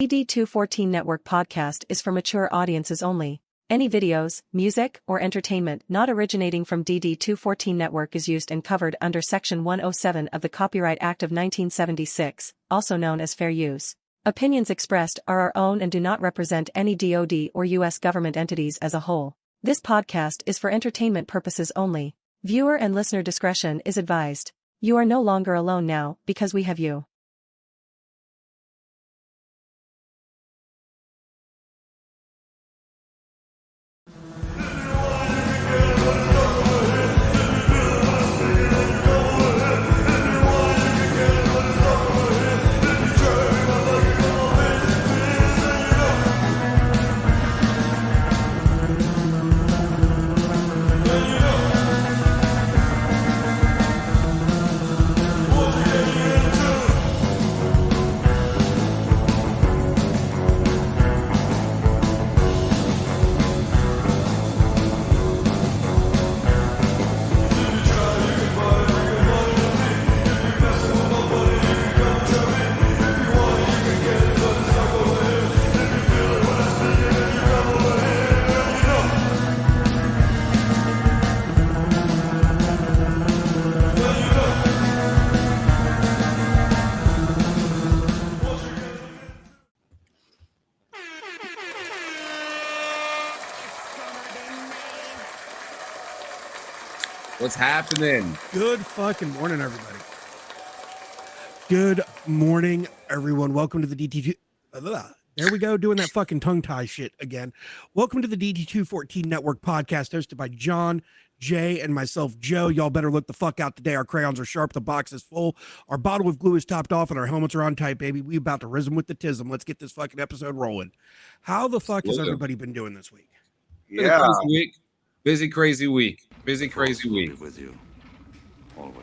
DD214 Network Podcast is for mature audiences only. Any videos, music, or entertainment not originating from DD214 Network is used and covered under Section 107 of the Copyright Act of 1976, also known as fair use. Opinions expressed are our own and do not represent any DoD or U.S. government entities as a whole. This podcast is for entertainment purposes only. Viewer and listener discretion is advised. You are no longer alone now, because we have you. What's happening? Good fucking morning, everybody. Good morning, everyone. Welcome to the DT2. There we go, doing that fucking tongue tie shit again. Welcome to the DD214 Network Podcast, hosted by John, Jay, and myself, Joe. Y'all better look the fuck out today. Our crayons are sharp, the box is full, our bottle of glue is topped off, and our helmets are on tight, baby. We about to rhythm with the tism. Let's get this fucking episode rolling. How the fuck has everybody been doing this week? Yeah. Busy, crazy week. Busy, crazy week. With you, always.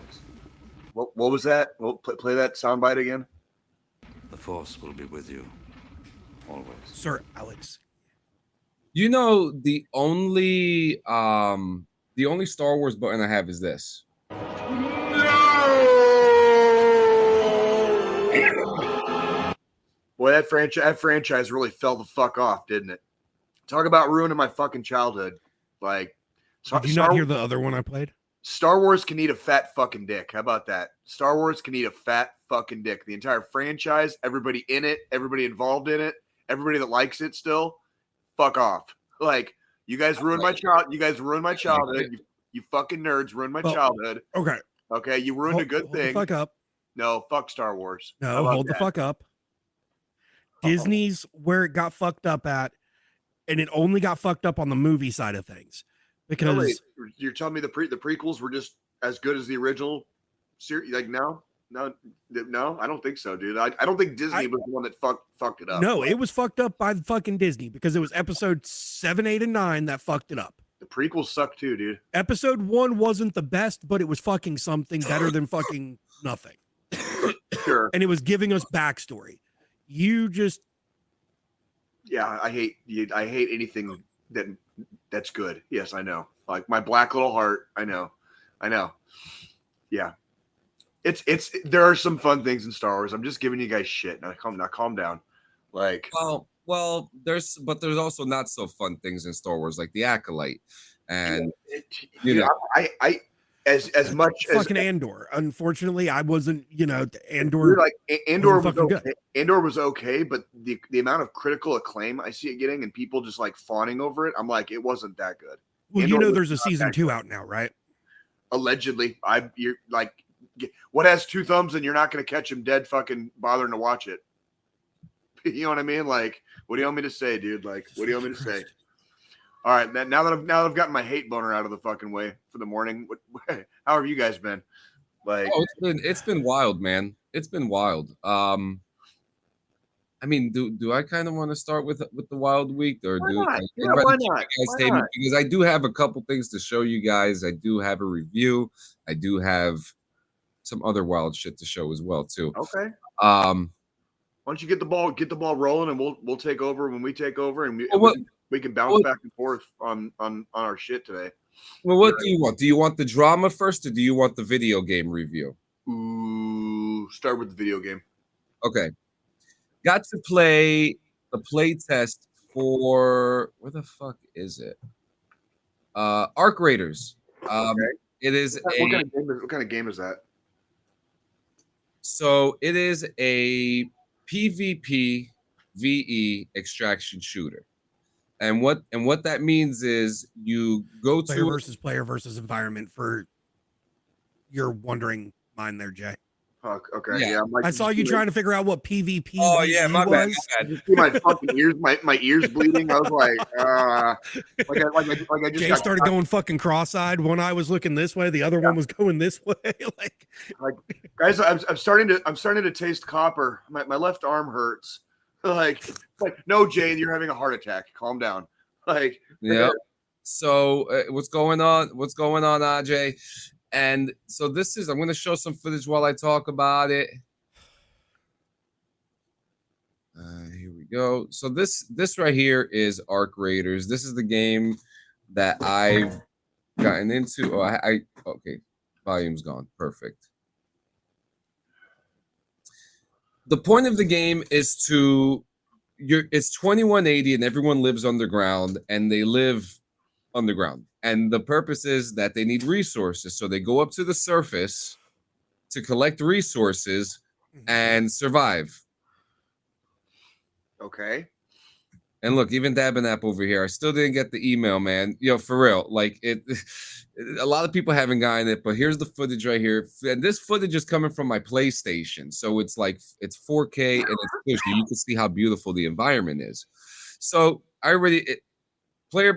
What was that? Well, play that soundbite again. The Force will be with you, always. Sir Alex. You know, the only Star Wars button I have is this. Boy, that franchise really fell the fuck off, didn't it? Talk about ruining my fucking childhood. Like, did you not hear the other one I played? Star Wars can eat a fat fucking dick. How about that? Star Wars can eat a fat fucking dick. The entire franchise, everybody in it, everybody involved in it, everybody that likes it still, fuck off. Like, you guys ruined my child. You guys ruined my childhood. You fucking nerds ruined my childhood. Okay, you ruined a good thing. Fuck up. No, fuck Star Wars. No, hold the fuck up. Disney's where it got fucked up at, and it only got fucked up on the movie side of things. Because you're telling me the prequels were just as good as the original series? Like, no, I don't think so, dude. I don't think Disney was the one that fucked it up. No, it was fucked up by the fucking Disney because it was episode 7, 8, and 9 that fucked it up. The prequels suck too, dude. Episode 1 wasn't the best, but it was fucking something better than fucking nothing. Sure. And it was giving us backstory. I hate anything that's good. Yes, I know. Like my black little heart. I know. Yeah. There are some fun things in Star Wars. I'm just giving you guys shit. Now calm down. Like, well, there's also not so fun things in Star Wars, like the Acolyte. And as much as fucking Andor. Unfortunately, I wasn't, Andor. Like Andor was okay. Andor was okay, but the amount of critical acclaim I see it getting and people just like fawning over it, I'm like, it wasn't that good. Well, Andor there's a season 2 out now, right? Allegedly. You're like, what has 2 thumbs and you're not going to catch him dead fucking bothering to watch it? You know what I mean? Like, what do you want me to say, dude? Like, what do you want me to say? All right, now that I've gotten my hate boner out of the fucking way for the morning, how have you guys been? Like, it's been wild, man. It's been wild. I mean, do I kind of want to start with the wild week, or why not? Because I do have a couple things to show you guys. I do have a review. I do have some other wild shit to show as well too. Okay. Why don't you get the ball rolling, and we'll take over when we take over, and we can bounce back and forth on our shit today. Well, what do you want? Do you want the drama first, or do you want the video game review? Ooh, start with the video game. Okay. got to play the play test for where the fuck is it? Arc Raiders. It is What kind of game is that? So it is a PvP VE extraction shooter. And what that means is you go player versus environment for your wondering mind there, Jay. Fuck. Okay. Yeah. I saw you trying to figure out what PvP my was. bad. You see my fucking ears, my ears bleeding. I was like, I just Jay started going fucking cross-eyed. One eye was looking this way, the other one was going this way. like guys, I'm starting to taste copper. My left arm hurts. Like no, Jay, you're having a heart attack. Calm down. Like yeah. So what's going on? What's going on, Ajay? And so I'm going to show some footage while I talk about it. Here we go. So this right here is Arc Raiders. This is the game that I've gotten into. Oh, okay. Volume's gone. Perfect. The point of the game is it's 2180 and everyone lives underground and they live underground. And the purpose is that they need resources. So they go up to the surface to collect resources and survive. Okay. And look, even Dabinap over here, I still didn't get the email, man. For real. Like a lot of people haven't gotten it, but here's the footage right here. And this footage is coming from my PlayStation. So it's 4K and it's clear. You can see how beautiful the environment is. So player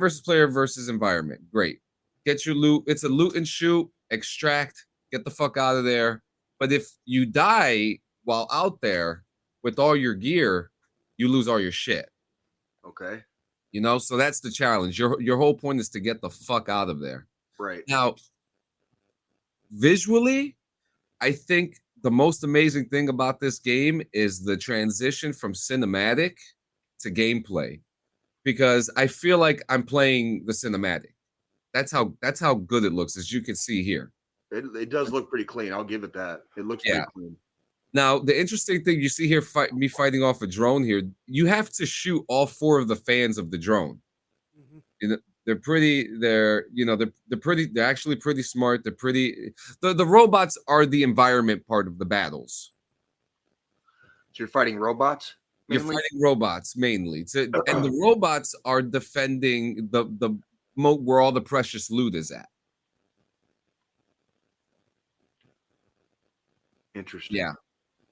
versus environment. Great. Get your loot. It's a loot and shoot, extract, get the fuck out of there. But if you die while out there with all your gear, you lose all your shit. Okay. So that's the challenge. Your whole point is to get the fuck out of there. Right. Now, visually, I think the most amazing thing about this game is the transition from cinematic to gameplay. Because I feel like I'm playing the cinematic. That's how good it looks, as you can see here. It does look pretty clean. I'll give it that. It looks pretty clean. Now, the interesting thing you see here, me fighting off a drone here, you have to shoot all 4 of the fans of the drone. Mm-hmm. They're actually pretty smart. They're pretty. The robots are the environment part of the battles. So you're fighting robots? Mainly? You're fighting robots mainly, and the robots are defending the moat where all the precious loot is at. Interesting.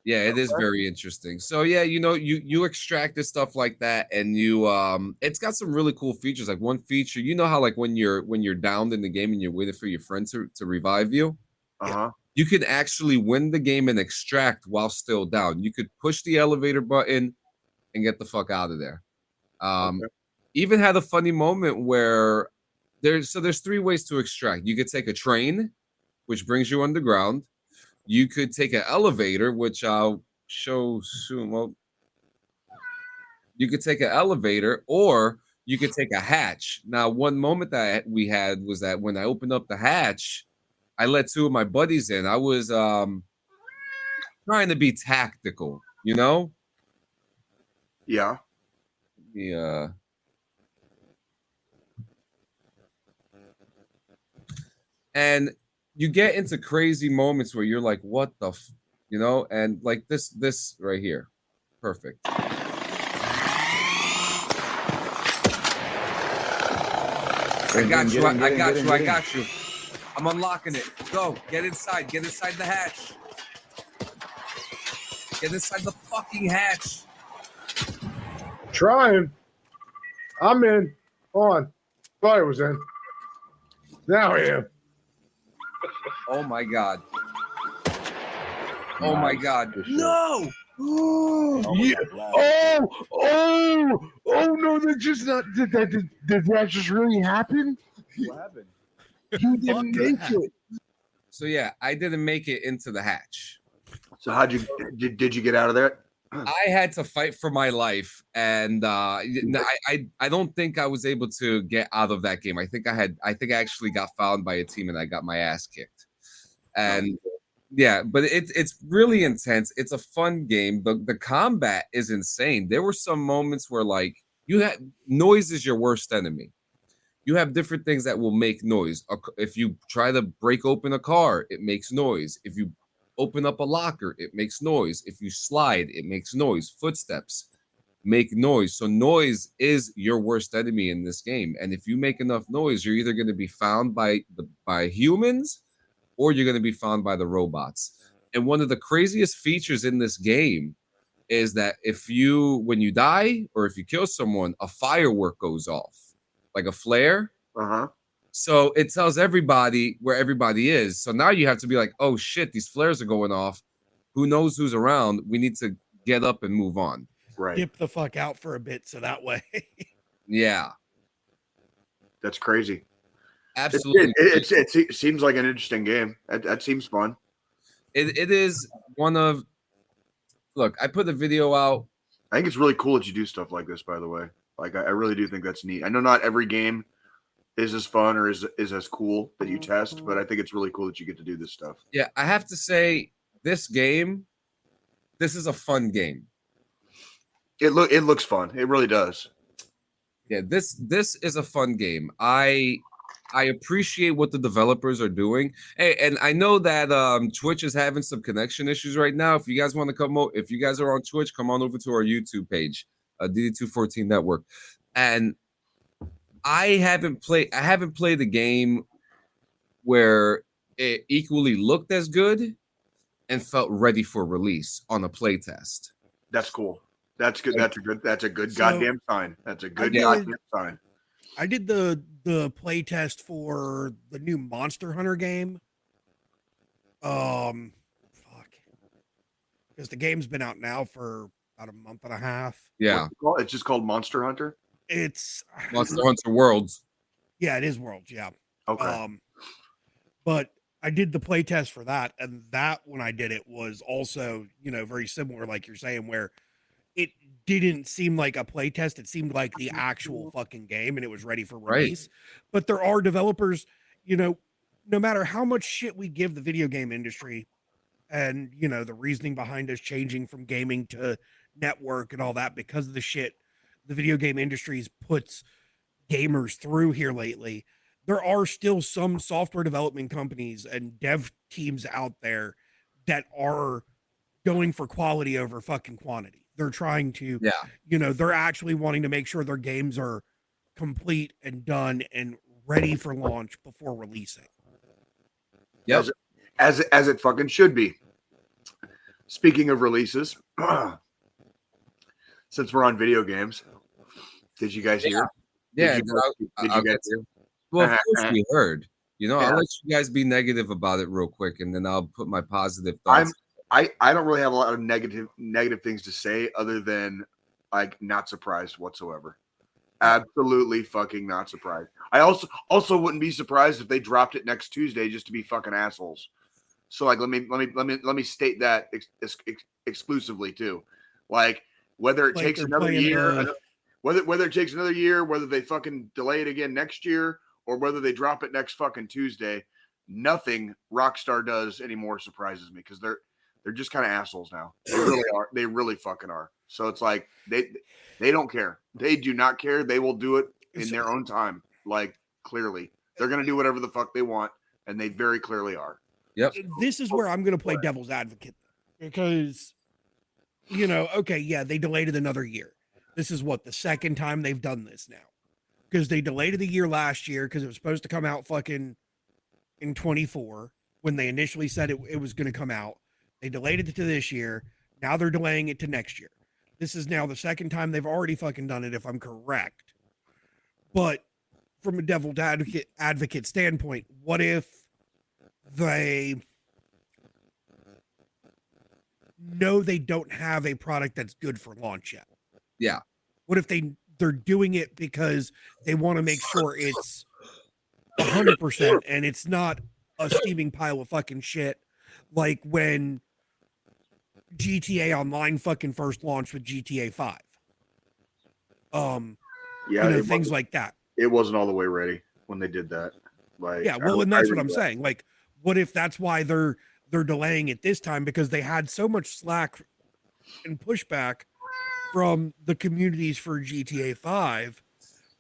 Yeah, it is very interesting. So yeah, you extract this stuff like that, and it's got some really cool features. Like one feature, how like when you're downed in the game and you're waiting for your friend to revive you, you can actually win the game and extract while still down. You could push the elevator button and get the fuck out of there. Even had a funny moment where there's 3 ways to extract. You could take a train, which brings you underground. You could take an elevator, which I'll show soon. Well, you could take an elevator, or you could take a hatch. Now, one moment that we had was that when I opened up the hatch, I let 2 of my buddies in. I was trying to be tactical, Yeah. Yeah. And you get into crazy moments where you're like, what the and like this right here. Perfect. I got you. I'm unlocking it. Go. Get inside the hatch. Get inside the fucking hatch. Trying. I'm in. On. Thought I was in. Now I am. Oh my god. Oh my god. No! Yeah. Oh no, that just not did that just really happen? What happened? You didn't make it. So yeah, I didn't make it into the hatch. So did you get out of there? I had to fight for my life, and I don't think I was able to get out of that game. I think I actually got found by a team and I got my ass kicked. And Yeah, but it's really intense. It's a fun game. The combat is insane. There were some moments where like noise is your worst enemy. You have different things that will make noise. If you try to break open a car, it makes noise. If you open up a locker, it makes noise. If you slide, it makes noise. Footsteps make noise. So noise is your worst enemy in this game. And if you make enough noise, you're either going to be found by humans or you're going to be found by the robots. And one of the craziest features in this game is that when you die or if you kill someone, a firework goes off, like a flare. Uh-huh. So it tells everybody where everybody is. So now you have to be like, oh shit, these flares are going off. Who knows who's around? We need to get up and move on. Right. Dip the fuck out for a bit so that way. Yeah. That's crazy. Absolutely. It seems like an interesting game. That seems fun. It is one of. Look, I put a video out. I think it's really cool that you do stuff like this, by the way. Like, I really do think that's neat. I know not every game is as fun or is as cool that you test, but I think it's really cool that you get to do this stuff. Yeah, I have to say, this is a fun game. It looks fun. It really does. Yeah, this is a fun game. I appreciate what the developers are doing. Hey, and I know that Twitch is having some connection issues right now. If you guys want to if you guys are on Twitch, come on over to our YouTube page, DD214 Network. And I haven't played a game where it equally looked as good and felt ready for release on a playtest. That's cool. That's good. That's a good goddamn sign. That's a good goddamn sign. I did the play test for the new Monster Hunter game. Because the game's been out now for about a month and a half. Yeah. It's just called Monster Hunter? It's Monster Hunter Worlds. Yeah, it is Worlds, yeah. Okay. But I did the play test for that, and that when I did it was also, very similar, like you're saying, where it didn't seem like a play test. It seemed like the actual fucking game, and it was ready for release. Right. But there are developers, no matter how much shit we give the video game industry and, the reasoning behind us changing from gaming to network and all that because of the shit the video game industry's puts gamers through here lately, there are still some software development companies and dev teams out there that are going for quality over fucking quantity. They're trying to, they're actually wanting to make sure their games are complete and done and ready for launch before releasing. Yep. As it fucking should be. Speaking of releases, since we're on video games, did you guys hear? Yeah. Did you guys hear? Well, of course we heard. I'll let you guys be negative about it real quick, and then I'll put my positive thoughts. I don't really have a lot of negative things to say other than like not surprised whatsoever. Absolutely fucking not surprised. I also wouldn't be surprised if they dropped it next Tuesday just to be fucking assholes. So like let me state that exclusively too. Like whether it takes another year, whether it takes another year, whether they fucking delay it again next year, or whether they drop it next fucking Tuesday, nothing Rockstar does anymore surprises me because they're just kind of assholes now. They really are. They really fucking are. So it's like they don't care. They do not care. They will do it in their own time. Like clearly, they're gonna do whatever the fuck they want, and they very clearly are. Yep. This is where I'm gonna play devil's advocate because, they delayed it another year. This is the second time they've done this now because they delayed it a year last year because it was supposed to come out fucking in 24 when they initially said it was going to come out. They delayed it to this year. Now they're delaying it to next year. This is now the second time they've already fucking done it, if I'm correct. But from a devil's advocate standpoint, what if they know they don't have a product that's good for launch yet? Yeah. What if they're doing it because they want to make sure it's 100% and it's not a steaming pile of fucking shit like when GTA Online fucking first launched with GTA 5. Things like that. It wasn't all the way ready when they did that. Like, and that's what I'm saying. Like, what if that's why they're they're delaying it this time because they had so much slack and pushback from the communities for GTA 5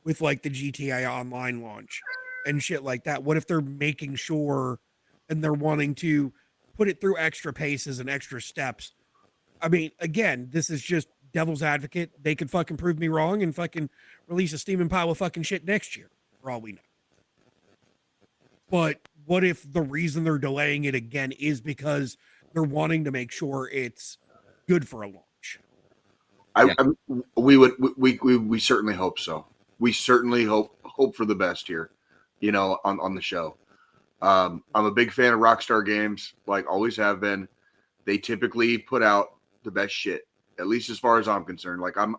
with like the GTA Online launch and shit like that. What if they're making sure and they're wanting to put it through extra paces and extra steps? I mean, again, this is just devil's advocate. They could fucking prove me wrong and fucking release a steaming pile of fucking shit next year, for all we know. But what if the reason they're delaying it again is because they're wanting to make sure it's good for a launch? We certainly hope so. We certainly hope for the best here, you know, on the show. I'm a big fan of Rockstar games, like always have been. They typically put out the best shit, at least as far as I'm concerned. Like I'm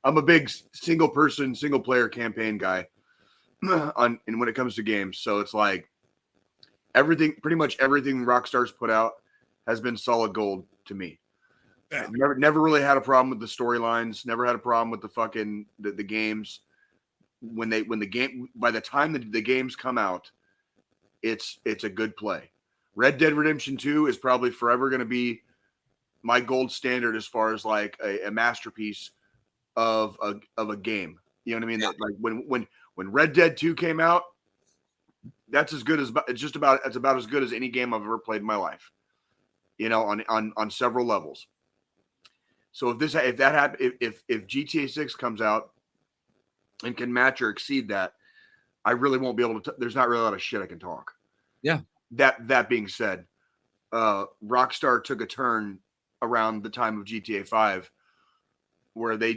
a big single player campaign guy and when it comes to games. So it's like pretty much everything Rockstar's put out has been solid gold to me. Yeah. Never really had a problem with the storylines. Never had a problem with the fucking the games. When the game, by the time the games come out, it's a good play. Red Dead Redemption 2 is probably forever going to be my gold standard as far as like a masterpiece of a game. You know what I mean? Yeah. That like when Red Dead 2 came out, that's as good as it's about as good as any game I've ever played in my life. You know, on several levels. So if GTA 6 comes out and can match or exceed that, I really won't be able to. There's not really a lot of shit I can talk. Yeah. That being said, Rockstar took a turn around the time of GTA 5, where they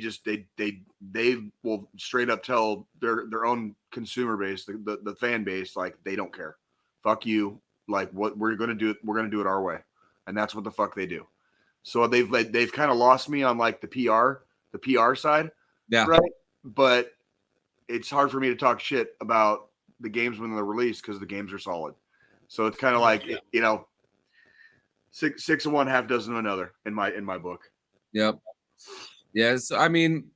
will straight up tell their own consumer base, the fan base, like they don't care. Fuck you. Like what we're gonna do it our way, and that's what the fuck they do. So they've kind of lost me on like the PR side, yeah, right? But it's hard for me to talk shit about the games when they're released because the games are solid. So it's kind of like, you know, six of one, half dozen of another in my book. Yep. Yeah. So I mean,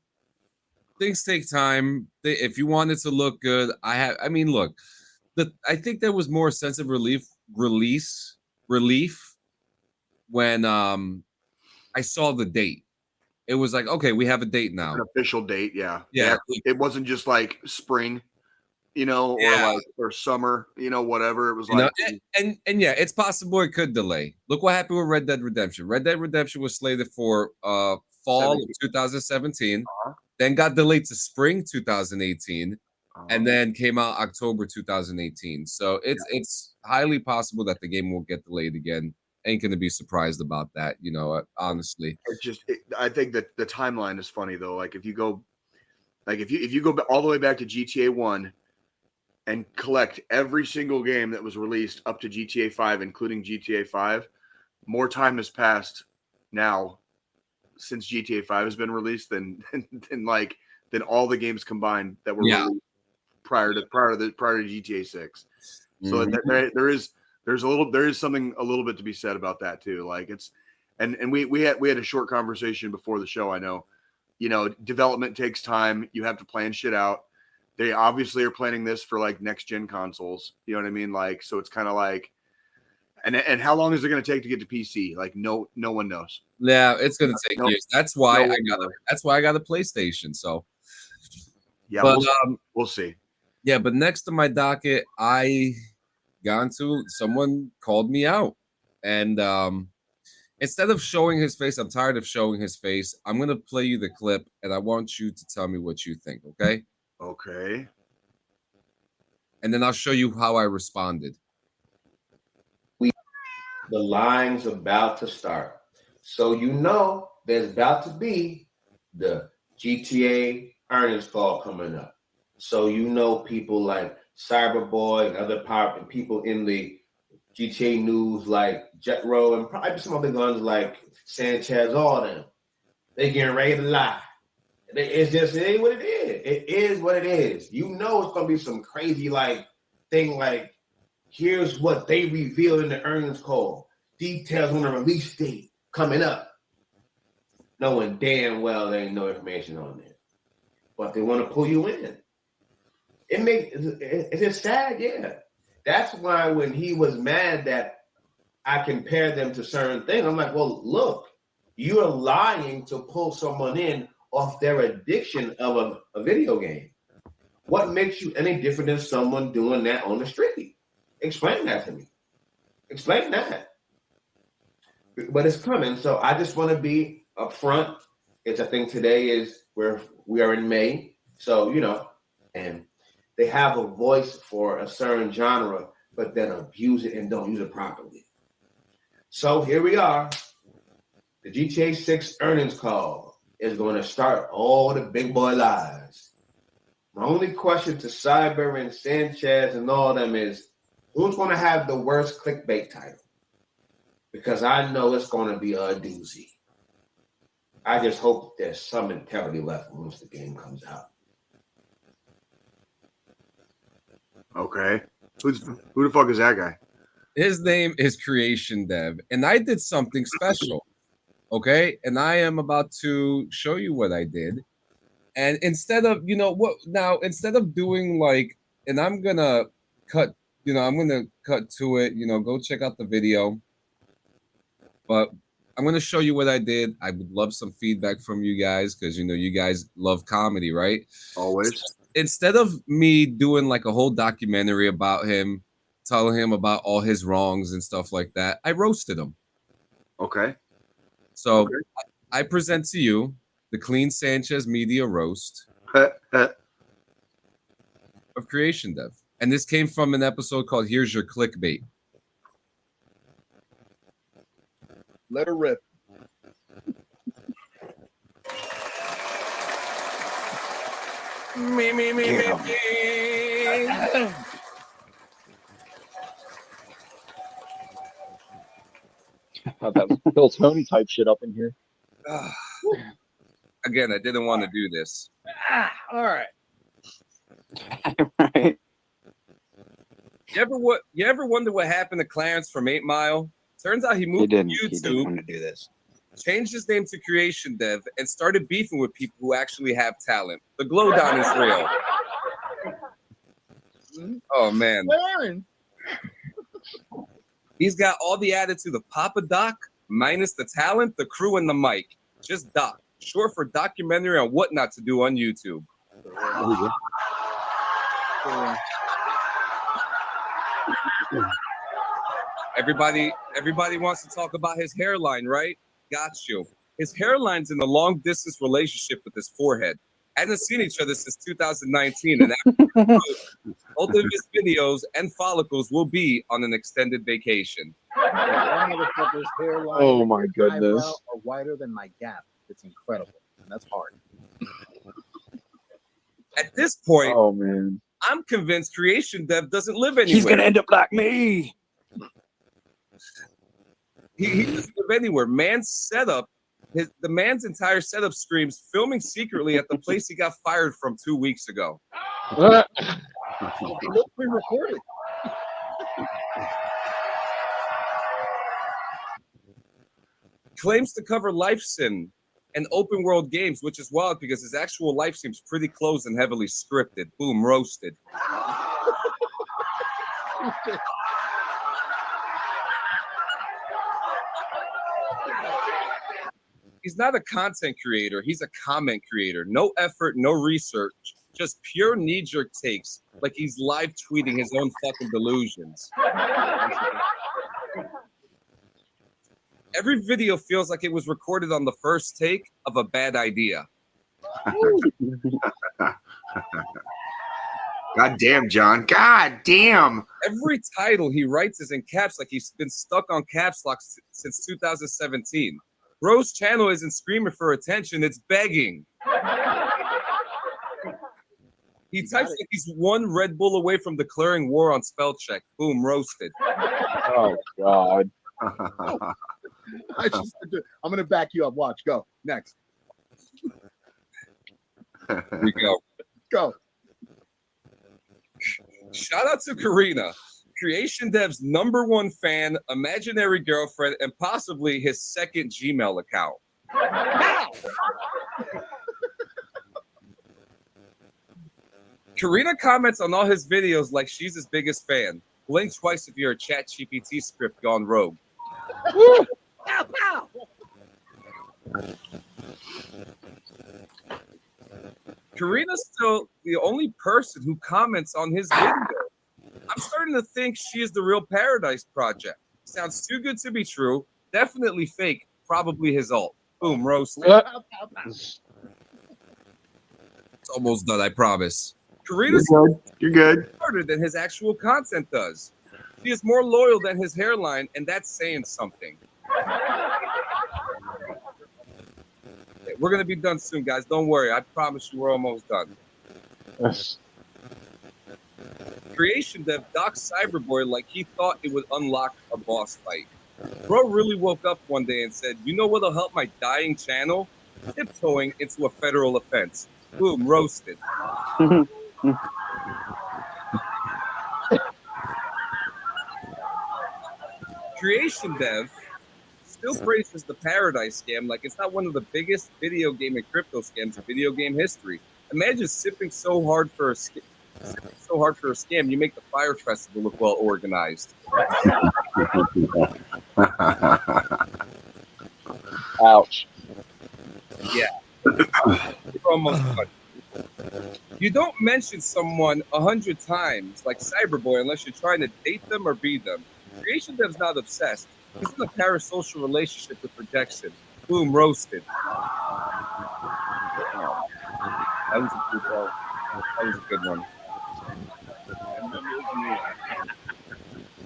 things take time. If you want it to look good, I think there was more sense of relief when I saw the date. It was like, okay, we have a date now. An official date, yeah. Yeah. It wasn't just like spring, you know, or summer, you know, whatever. It was like, and yeah, it's possible it could delay. Look what happened with Red Dead Redemption. Red Dead Redemption was slated for fall of 2017, then got delayed to spring 2018, and then came out October 2018. So it's highly possible that the game will get delayed again. Ain't gonna be surprised about that, you know. Honestly, I think that the timeline is funny though. Like if you go all the way back to GTA 1 and collect every single game that was released up to GTA 5, including GTA 5, more time has passed now since GTA 5 has been released than all the games combined that were released prior to GTA 6. So there is something a little bit to be said about that too. Like it's, and we had a short conversation before the show. I know, you know, development takes time. You have to plan shit out. They obviously are planning this for like next gen consoles. You know what I mean? Like, so it's kind of like, and how long is it going to take to get to PC? Like no one knows. Yeah, it's going to take years. That's why I got a PlayStation. So yeah, but we'll see. Yeah, but next to my docket, someone called me out, and instead of showing his face, I'm tired of showing his face. I'm going to play you the clip, and I want you to tell me what you think, okay? Okay. And then I'll show you how I responded. The line's about to start. So you know there's about to be the GTA earnings call coming up. So you know people like Cyberboy and other powerful people in the GTA news like Jetro and probably some other guns like Sanchez, all of them. They getting ready to lie. It ain't what it is. It is what it is. You know it's gonna be some crazy like thing like here's what they revealed in the earnings call. Details on the release date coming up. Knowing damn well there ain't no information on there. But they want to pull you in. It's just sad, yeah. That's why when he was mad that I compare them to certain things. I'm like, well, look, you are lying to pull someone in off their addiction of a video game. What makes you any different than someone doing that on the street? Explain that to me. Explain that. But it's coming, so I just want to be upfront. I think today is where we are in May, so and they have a voice for a certain genre, but then abuse it and don't use it properly. So here we are. The GTA 6 earnings call is going to start all the big boy lies. My only question to Cyber and Sanchez and all of them is, who's going to have the worst clickbait title? Because I know it's going to be a doozy. I just hope there's some integrity left once the game comes out. Okay. Who the fuck is that guy? His name is Creation Dev, and I did something special. Okay, and I am about to show you what I did. And instead of instead of doing like, and I'm gonna cut to it. Go check out the video. But I'm gonna show you what I did. I would love some feedback from you guys because you guys love comedy, right? Always. Instead of me doing like a whole documentary about him, telling him about all his wrongs and stuff like that, I roasted him. Okay. So I present to you the Clean Sanchez Media Roast of Creation Dev. And this came from an episode called Here's Your Clickbait. Let her rip. Me. That was Bill Tony type shit up in here. Again, I didn't want to do this. All right. Right. You ever wonder what happened to Clarence from 8 Mile? Turns out he moved to YouTube, He didn't want to do this. changed his name to Creation Dev, and started beefing with people who actually have talent. The glow down is real. Oh, man. He's got all the attitude of Papa Doc, minus the talent, the crew, and the mic. Just Doc. Short for documentary on what not to do on YouTube. Everybody wants to talk about his hairline, right? Got you. His hairline's in a long distance relationship with his forehead. Hadn't seen each other since 2019, and after both of his videos and follicles will be on an extended vacation. Oh my goodness! Are wider than my gap. It's incredible, and that's hard. At this point, oh man, I'm convinced Creation Dev doesn't live anywhere. He's gonna end up like me. He doesn't live anywhere. Man's setup. The man's entire setup screams filming secretly at the place he got fired from 2 weeks ago. Pre-recorded. Claims to cover life sim and open world games, which is wild because his actual life seems pretty close and heavily scripted. Boom, roasted. He's not a content creator. He's a comment creator. No effort, no research, just pure knee-jerk takes, like he's live tweeting his own fucking delusions. Every video feels like it was recorded on the first take of a bad idea. God damn, John. God damn. Every title he writes is in caps, like he's been stuck on caps lock since 2017. Bro's channel isn't screaming for attention, it's begging. He types like he's one Red Bull away from declaring war on spell check. Boom, roasted. Oh God. I'm gonna back you up. Watch. Go. Next. Here we go. Go. Shout out to Karina, Creation Dev's #1 fan, imaginary girlfriend, and possibly his second Gmail account. Karina comments on all his videos like she's his biggest fan. Blink twice if you're a ChatGPT script gone rogue. Pow, pow. Karina's still the only person who comments on his video. I'm starting to think she is the real Paradise Project. Sounds too good to be true. Definitely fake. Probably his ult. Boom, roasted. Pow, pow, pow. It's almost done, I promise. Karina's You're good. harder than his actual content does. She is more loyal than his hairline, and that's saying something. Okay, we're going to be done soon, guys. Don't worry. I promise you we're almost done. Creation dev doxed Cyberboy like he thought it would unlock a boss fight. Bro really woke up one day and said, you know what'll help my dying channel? Tiptoeing into a federal offense. Boom, roasted. Creation dev still praises the Paradise scam like it's not one of the biggest video game and crypto scams in video game history. Imagine sipping so hard for a scam, you make the Fire Festival look well organized. Ouch. Yeah. You're almost done. You don't mention someone 100 times like Cyberboy unless you're trying to date them or be them. Creation dev's not obsessed. This is a parasocial relationship with projection. Boom, roasted. That was a good one. That was a good one.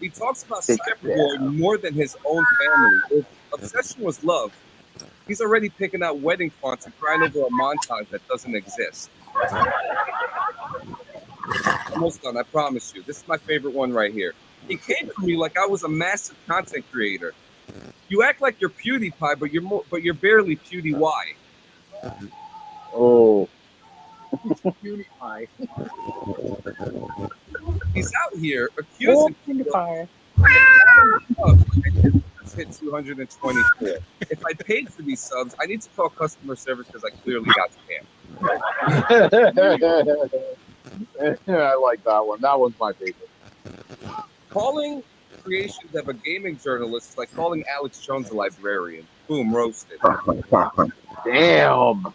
He talks about Cyberboy more than his own family. If obsession was love, he's already picking out wedding fonts and crying over a montage that doesn't exist. Almost done, I promise you. This is my favorite one right here. He came to me like I was a massive content creator. You act like you're PewDiePie, but you're barely PewDiePie. Oh. PewDiePie. He's out here accusing PewDiePie. Let's hit 224. If I paid for these subs, I need to call customer service because I clearly got scammed. I like that one. That one's my favorite. Calling Creation Dev a gaming journalist is like calling Alex Jones a librarian. Boom, roasted. Damn.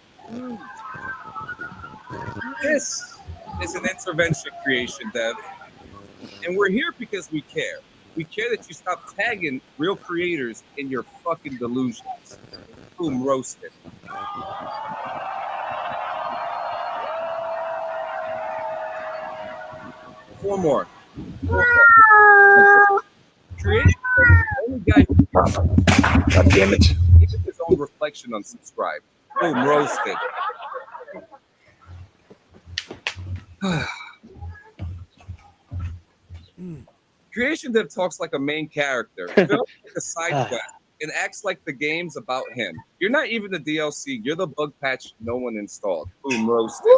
This is an intervention, Creation Dev. And we're here because we care. We care that you stop tagging real creators in your fucking delusions. Boom, roasted. Four more. Creation is the only guy who God damn it. even his own reflection unsubscribed. Boom, roasted. Creation Dev talks like a main character, films like a side quest, and acts like the game's about him. You're not even the DLC. You're the bug patch no one installed. Boom, roasted.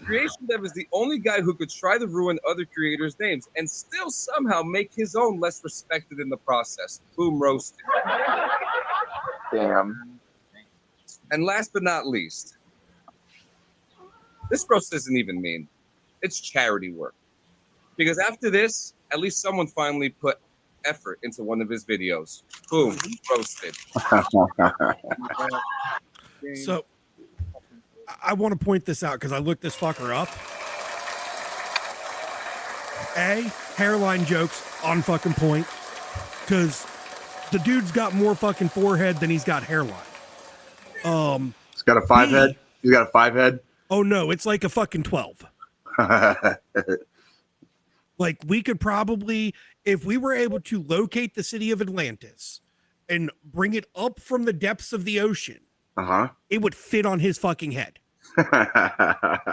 Creation Dev is the only guy who could try to ruin other creators' names and still somehow make his own less respected in the process. Boom, roasted. Damn. And last but not least, this roast isn't even mean. It's charity work. Because after this, at least someone finally put effort into one of his videos. Boom, roasted. So I want to point this out because I looked this fucker up. Hairline jokes on fucking point. Because the dude's got more fucking forehead than he's got hairline. He's got a 5 head. He's got a 5 head. Oh no, it's like a fucking 12. Like we could probably, if we were able to locate the city of Atlantis and bring it up from the depths of the ocean, it would fit on his fucking head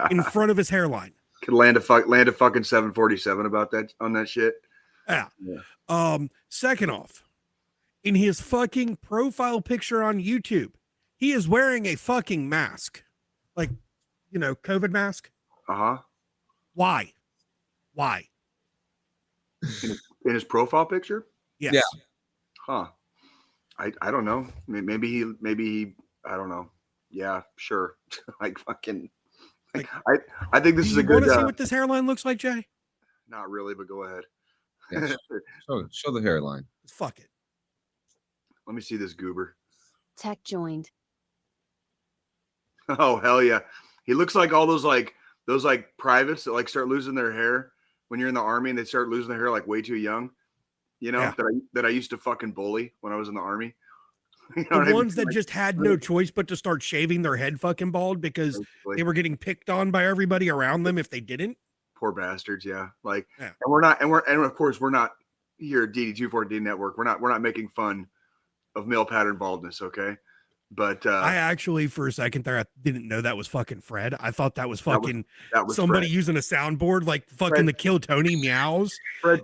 in front of his hairline. Could land a fucking 747 about that on that shit. Yeah. Second off, in his fucking profile picture on YouTube, he is wearing a fucking mask, like, you know, COVID mask. Why? In his profile picture? Yes. Yeah. Huh. I don't know. Maybe he I don't know. Yeah, sure. Like fucking I think this is a good want to see what this hairline looks like, Jay? Not really, but go ahead. Yeah, show the hairline. Fuck it. Let me see this goober. Tech joined. Oh hell yeah. He looks like all those privates that like start losing their hair when you're in the army and they start losing their hair like way too young. You know, that I used to fucking bully when I was in the army. You know the ones that just had no choice but to start shaving their head fucking bald because they were getting picked on by everybody around them if they didn't. Poor bastards, yeah. Like, and we're not, and of course we're not here at DD214 Network. We're not making fun of male pattern baldness, okay? But I actually, for a second there, I didn't know that was fucking Fred. I thought that was fucking that was somebody Fred. Using a soundboard like fucking Fred. the Kill Tony meows. Fred,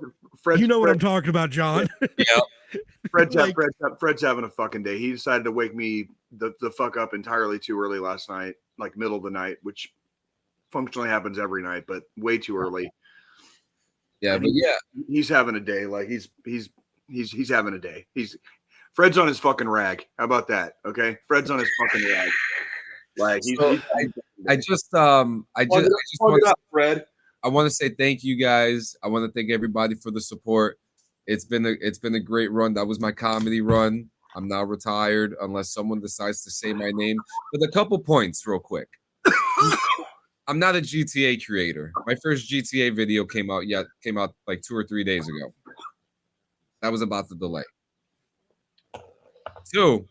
you know what I'm talking about, John. Yeah. Fred's having a fucking day. He decided to wake me the fuck up entirely too early last night, like middle of the night, which functionally happens every night, but way too early. Yeah, and he's having a day. Like he's having a day. Fred's on his fucking rag. How about that? Okay, Fred's on his fucking rag. Like I just want to say thank you guys. I want to thank everybody for the support. It's been a great run. That was my comedy run. I'm now retired unless someone decides to say my name. But a couple points real quick. I'm not a GTA creator. My first GTA video came out like 2 or 3 days ago. That was about the delay. 2,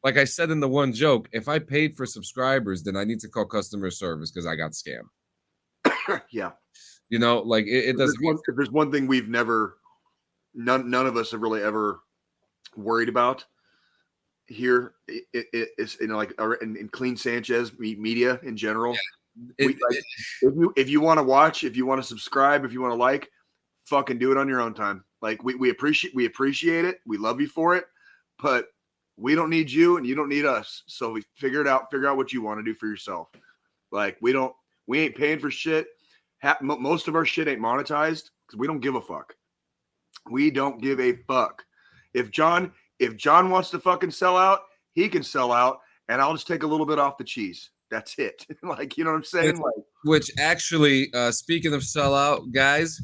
like I said in the one joke, if I paid for subscribers, then I need to call customer service because I got scammed. Yeah. You know, like it doesn't. If there's one thing we've never, none of us have really ever worried about here, it's in clean Sanchez media in general. Yeah. If you want to watch, if you want to subscribe, if you want to like, fucking do it on your own time. Like we appreciate it. We love you for it, but we don't need you and you don't need us. So we figure out what you want to do for yourself. Like we ain't paying for shit. Most of our shit ain't monetized because we don't give a fuck. We don't give a fuck. If John wants to fucking sell out, he can sell out, and I'll just take a little bit off the cheese. That's it. Like, you know what I'm saying? Which actually, speaking of sellout, guys,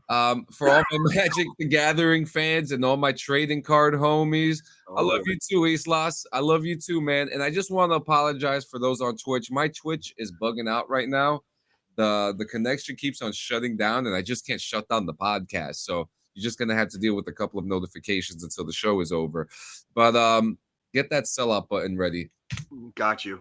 for all my Magic the Gathering fans and all my trading card homies, I love you too, Islas. I love you too, man. And I just want to apologize for those on Twitch. My Twitch is bugging out right now. The connection keeps on shutting down, and I just can't shut down the podcast. So you're just gonna have to deal with a couple of notifications until the show is over. But get that sellout button ready. Got you.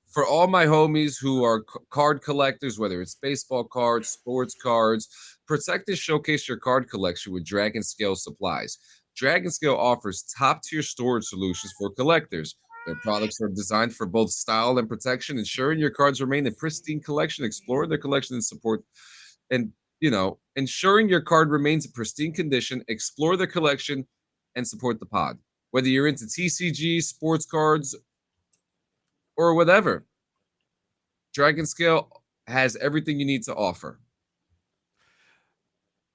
For all my homies who are card collectors, whether it's baseball cards, sports cards, protect and showcase your card collection with Dragon Scale Supplies. Dragon Scale offers top-tier storage solutions for collectors. Their products are designed for both style and protection, ensuring your cards remain in pristine collection. Explore their collection and support, and ensuring your card remains in pristine condition. Explore their collection and support the pod. Whether you're into TCG, sports cards, or whatever, Dragon Scale has everything you need to offer.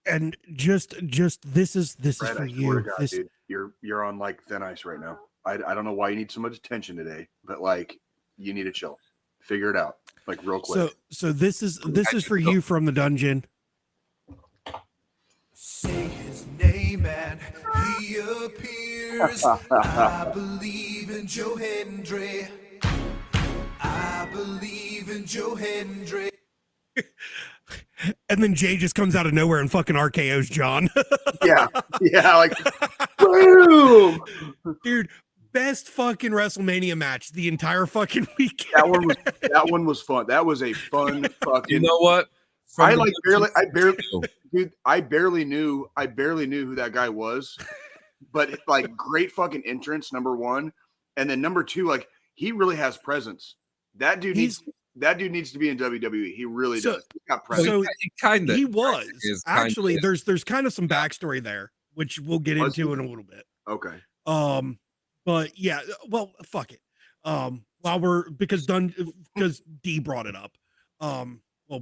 And just this is Brad, for I you. swear to God, dude, you're on like thin ice right now. I don't know why you need so much attention today, but like you need to chill. Figure it out, like real quick. So this is for you from the dungeon. Say his name and he appears. I believe in Joe Hendry. I believe in Joe Hendry. And then Jay just comes out of nowhere and fucking RKO's John. yeah, like boom, dude. Best fucking WrestleMania match the entire fucking weekend. That one was fun. That was a fun fucking. You know what? I barely knew who that guy was, but like great fucking entrance, number one, and then number two, like he really has presence. That dude needs to be in WWE. He really does. He's got presence. So he was actually. There's kind of some backstory there, which we'll get into in a little bit. Okay. But yeah, well, fuck it. Because D brought it up.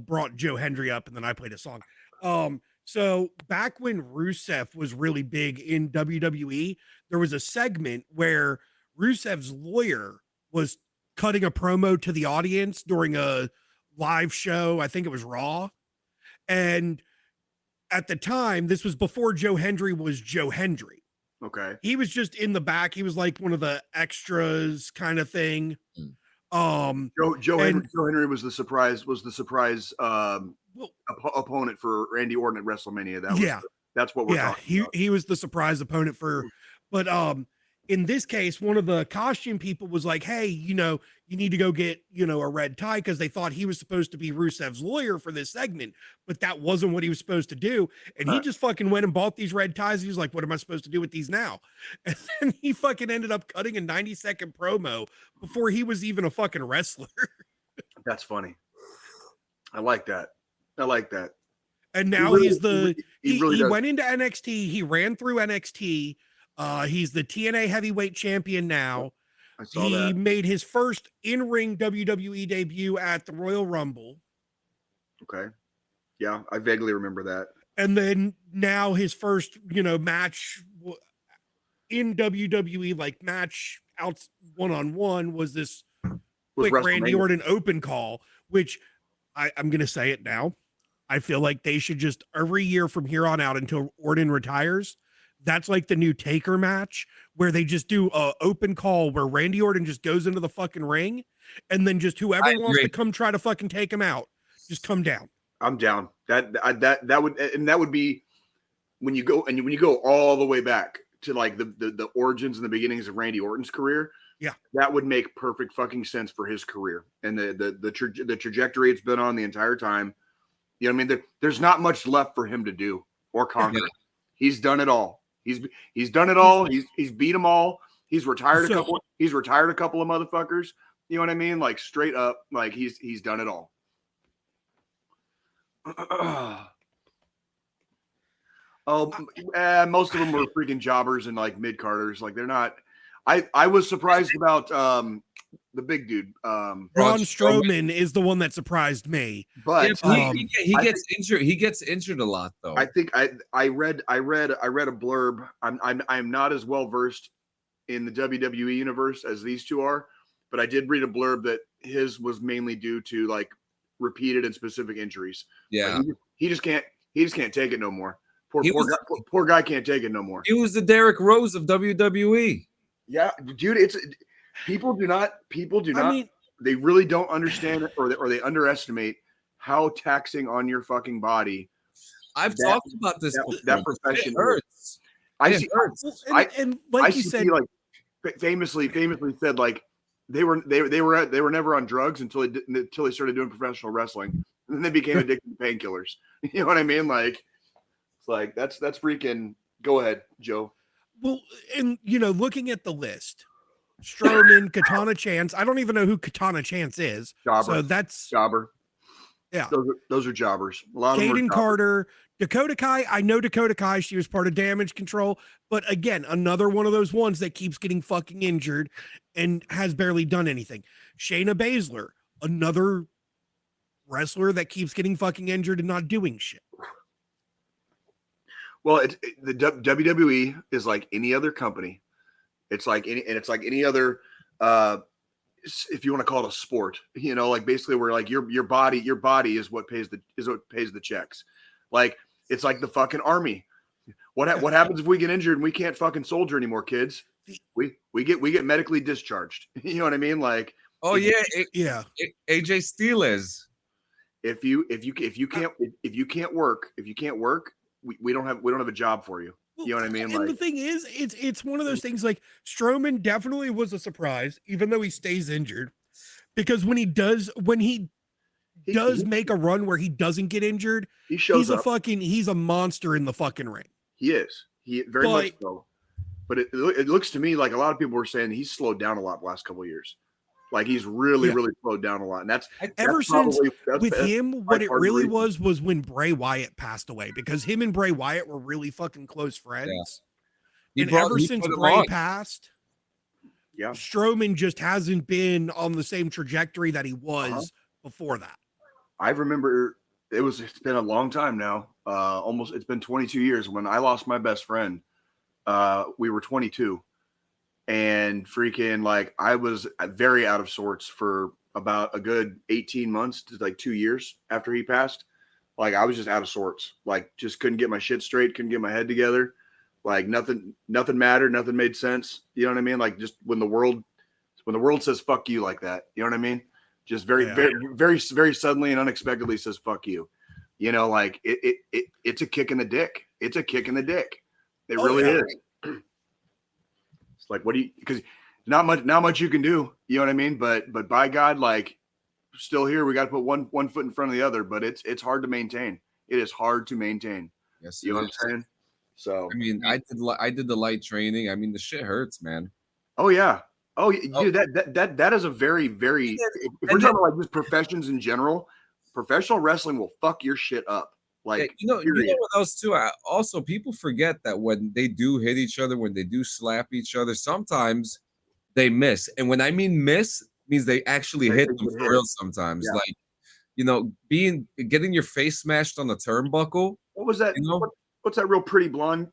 Brought Joe Hendry up, and then I played a song. So back when Rusev was really big in WWE, there was a segment where Rusev's lawyer was cutting a promo to the audience during a live show. I think it was Raw. And at the time, this was before Joe Hendry was Joe Hendry. Okay. He was just in the back. He was like one of the extras kind of thing. Joe Henry was the surprise opponent for Randy Orton at WrestleMania. That's what we're talking about. He was the surprise opponent but in this case, one of the costume people was like, hey, you need to go get, a red tie, because they thought he was supposed to be Rusev's lawyer for this segment, but that wasn't what he was supposed to do. And he just fucking went and bought these red ties. He was like, what am I supposed to do with these now? And then he fucking ended up cutting a 90-second promo before he was even a fucking wrestler. That's funny. I like that. And now he went into NXT. He ran through NXT. He's the TNA heavyweight champion now. I saw he that. made his first in-ring WWE debut at the Royal Rumble. Okay. Yeah, I vaguely remember that. And then now his first, match in WWE, like match out one-on-one, was this quick Randy Orton open call, which I'm going to say it now. I feel like they should just every year from here on out until Orton retires, that's like the new Taker match, where they just do a open call where Randy Orton just goes into the fucking ring, and then just whoever wants to come try to fucking take him out, just come down. I'm down. That would be when you go all the way back to like the origins and the beginnings of Randy Orton's career. Yeah, that would make perfect fucking sense for his career and the trajectory it's been on the entire time. You know what I mean? There's not much left for him to do or conquer. Yeah. He's done it all. He's done it all. He's beat them all. He's retired a couple of motherfuckers. You know what I mean? Like straight up, like he's done it all. Most of them were freaking jobbers and like mid-carders. Like they're not. I was surprised about the big dude. Braun Strowman is the one that surprised me. But he gets injured. He gets injured a lot, though. I think I read a blurb. I'm not as well versed in the WWE universe as these two are, but I did read a blurb that his was mainly due to like repeated and specific injuries. Yeah, like he just can't take it no more. Poor guy can't take it no more. He was the Derrick Rose of WWE. Yeah, dude, people do not. I mean, they really don't understand it, or they underestimate how taxing on your fucking body. I've talked about this. That profession it hurts. And like you said, like famously said, like they were never on drugs until they started doing professional wrestling, and then they became addicted to painkillers. You know what I mean? Like it's like that's freaking. Go ahead, Joe. Well, and looking at the list, Strowman, Katana Chance. I don't even know who Katana Chance is. Jobber. So that's jobber. Yeah, those are jobbers. A lot of Kaden Carter, Dakota Kai. I know Dakota Kai. She was part of Damage Control, but again, another one of those ones that keeps getting fucking injured and has barely done anything. Shayna Baszler, another wrestler that keeps getting fucking injured and not doing shit. Well, the WWE is like any other company. It's like any other, if you want to call it a sport, like basically where like your body is what pays the checks. Like it's like the fucking army. What happens if we get injured and we can't fucking soldier anymore, kids? We get medically discharged. You know what I mean? Like AJ Styles. If you can't work. We don't have a job for you. You know what I mean? And the thing is, it's one of those things. Like Strowman definitely was a surprise, even though he stays injured, because when he does make a run where he doesn't get injured, he's a monster in the fucking ring. He is. He very much so. But it looks to me like a lot of people were saying he's slowed down a lot the last couple of years. Like he's really slowed down a lot, and that's since with him. What it really was when Bray Wyatt passed away, because him and Bray Wyatt were really fucking close friends. Yeah. And ever since Bray passed, Strowman just hasn't been on the same trajectory that he was before that. I remember it's been a long time now. It's been 22 years when I lost my best friend. We were 22. And freaking like I was very out of sorts for about a good 18 months to like 2 years after he passed. Like I was just out of sorts. Like just couldn't get my shit straight, couldn't get my head together. Like nothing mattered, nothing made sense. You know what I mean? Like just when the world says fuck you like that, you know what I mean? Just very suddenly and unexpectedly says fuck you. You know, like it's a kick in the dick. It's a kick in the dick. It really is. It's like, what do you, because not much you can do, you know what I mean? But by God, like still here, we got to put one foot in front of the other, but it's hard to maintain. It is hard to maintain. Yes, you know what I'm saying? So, I mean, I did the light training. I mean, the shit hurts, man. Oh yeah. Oh, dude, that is a very, very, if we're talking about like just professions in general, professional wrestling will fuck your shit up. Like, you know what else too? Also, people forget that when they do hit each other, when they do slap each other, sometimes they miss. And when I mean miss, means they actually hit them for real sometimes. Yeah. Like, you know, getting your face smashed on the turnbuckle. What was that? You know? What's that real pretty blonde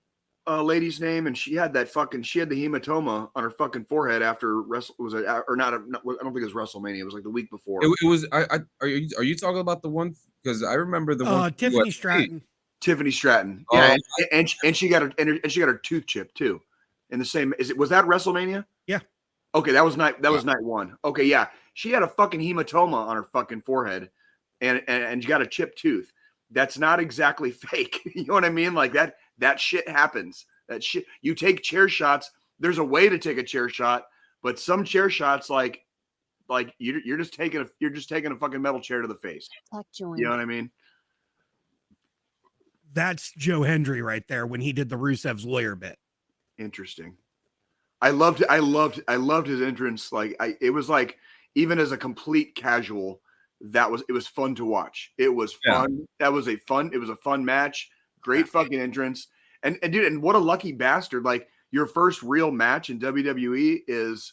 lady's name? And she had the hematoma on her fucking forehead after I don't think it was WrestleMania. It was like the week before. It was. Are you talking about the one? Because I remember the one. Tiffany Stratton. Tiffany Stratton. Yeah, and she got her tooth chipped too. In the same, was that WrestleMania? Yeah. Okay, that was night one. Okay, yeah, she had a fucking hematoma on her fucking forehead, and she got a chipped tooth. That's not exactly fake. You know what I mean? Like that shit happens. That shit. You take chair shots. There's a way to take a chair shot, but some chair shots, like you're just taking a fucking metal chair to the face. You know what I mean? That's Joe Hendry right there when he did the Rusev's lawyer bit. Interesting. I loved his entrance. Like it was like, even as a complete casual, it was fun to watch. It was fun. Yeah. It was a fun match. Great fucking entrance. And dude, and what a lucky bastard. Like your first real match in WWE is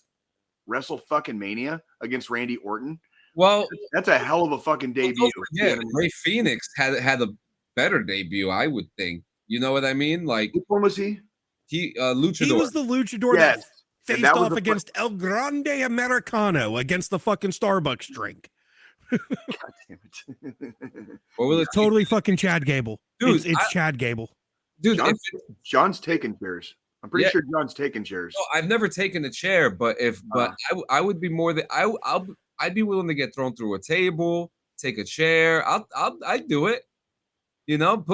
Wrestle fucking Mania against Randy Orton. Well, that's a hell of a fucking debut. Yeah, Ray Phoenix had a better debut, I would think. You know what I mean? Like, which one was he? He Luchador. He was the luchador that faced off against El Grande Americano against the fucking Starbucks drink. God damn it. What was it? Totally fucking Chad Gable. Dude, it's Chad Gable. Dude, John's taking chairs. I'm pretty sure John's taking chairs. No, I've never taken a chair, but I would be more than I'd be willing to get thrown through a table, take a chair. I'd do it. You know,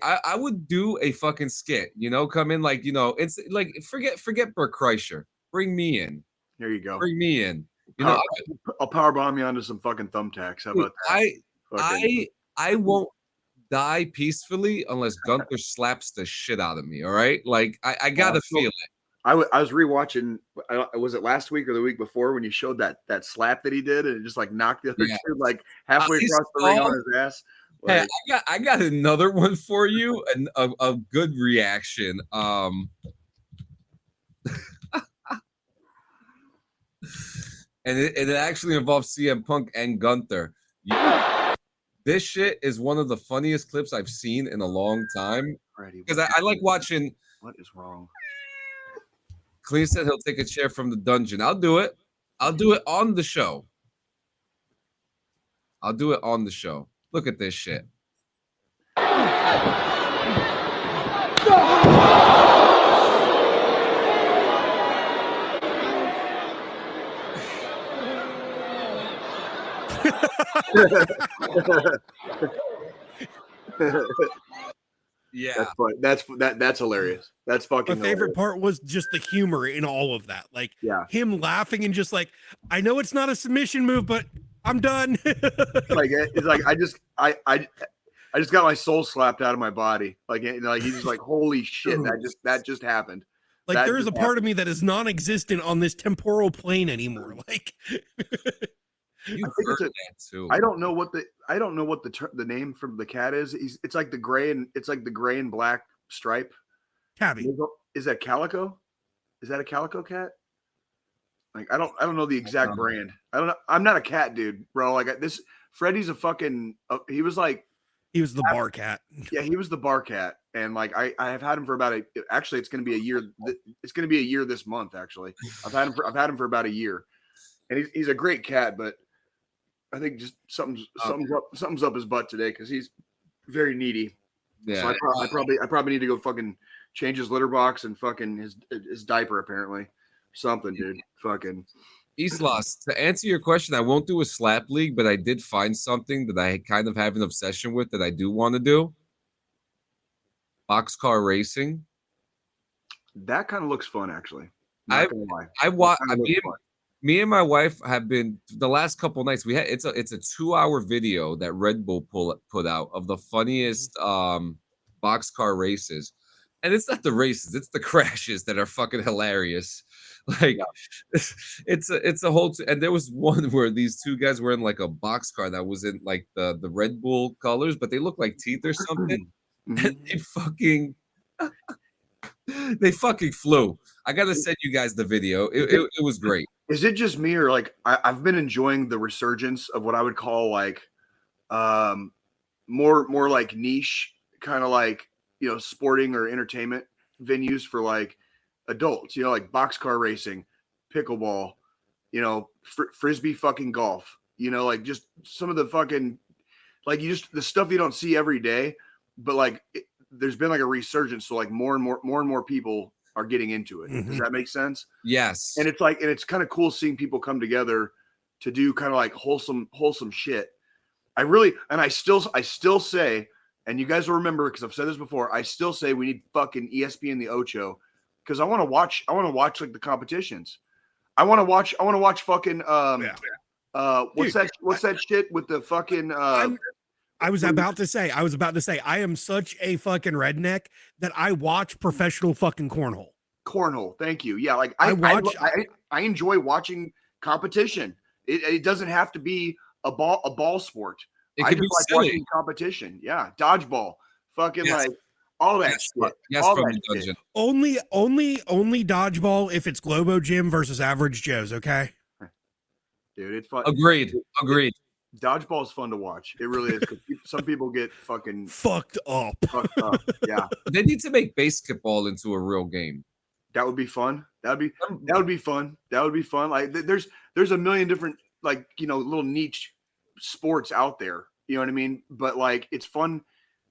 I would do a fucking skit, you know, come in like, you know, it's like, forget Bert Kreischer. Bring me in. There you go. Bring me in. You know, I'll powerbomb you onto some fucking thumbtacks. How about that? I won't die peacefully unless Gunther slaps the shit out of me. All right. Like I gotta feel it. I was rewatching, was it last week or the week before when you showed that slap that he did and it just like knocked the other dude like halfway across the ring on his ass. Hey, I got another one for you, and a good reaction. And it actually involves CM Punk and Gunther. This shit is one of the funniest clips I've seen in a long time. Because I like watching. What is wrong? Clean said he'll take a chair from the dungeon. I'll do it. I'll do it on the show. Look at this shit. Yeah, that's funny. That's hilarious. That's fucking. My favorite part was just the humor in all of that. Like, him laughing and just like, I know it's not a submission move, but I'm done. Like it's like I just got my soul slapped out of my body. Like he's just like, holy shit, that just happened. Like there's a part of me that is non-existent on this temporal plane anymore. Like I don't know what the name from the cat is. It's like the gray and black stripe. Tabby. Is that Calico? Is that a Calico cat? Like I don't know the exact brand. I don't know. I'm not a cat dude, bro. Like this, Freddy's a fucking. He was the bar cat. Yeah, he was the bar cat, and like I have had him for about actually it's going to be a year. It's going to be a year this month. Actually, I've had him for about a year, and he's a great cat. But I think just something's up his butt today because he's very needy. Yeah. So I probably need to go fucking change his litter box and fucking his diaper apparently. Something, dude. Fucking. Islas, to answer your question, I won't do a slap league, but I did find something that I kind of have an obsession with that I do want to do. Boxcar racing. That kind of looks fun, actually. Not gonna lie. Me and my wife have been the last couple nights. We had it's a 2-hour video that Red Bull put out of the funniest boxcar races, and it's not the races, it's the crashes that are fucking hilarious. Like it's a whole and there was one where these two guys were in like a boxcar that was in like the Red Bull colors, but they look like teeth or something. And they fucking flew. I gotta send you guys the video. It was great. Is it just me or like I've been enjoying the resurgence of what I would call like more like niche kind of like, you know, sporting or entertainment venues for like adults, you know, like boxcar racing, pickleball, you know, frisbee fucking golf, you know, like just some of the fucking like the stuff you don't see every day, but like there's been like a resurgence, so like more and more people are getting into it. Mm-hmm. Does that make sense? Yes. And it's kind of cool seeing people come together to do kind of like wholesome shit. I still say, and you guys will remember because I've said this before, I still say we need fucking ESPN the Ocho because I want to watch like the competitions. I want to watch fucking what's that shit with the fucking I was about to say, I am such a fucking redneck that I watch professional fucking cornhole. Cornhole, thank you. Yeah, like I enjoy watching competition. It doesn't have to be a ball sport. It could be like silly. Watching competition. Yeah, dodgeball, fucking like all that shit. Yes, all from that the dungeon. Shit. Only dodgeball if it's Globo Gym versus Average Joe's. Okay, dude, it's fun. Agreed. Dodgeball is fun to watch. It really is. Some people get fucking fucked up. Yeah. They need to make basketball into a real game. That would be fun. That would be fun. Like there's a million different like, you know, little niche sports out there. You know what I mean? But like it's fun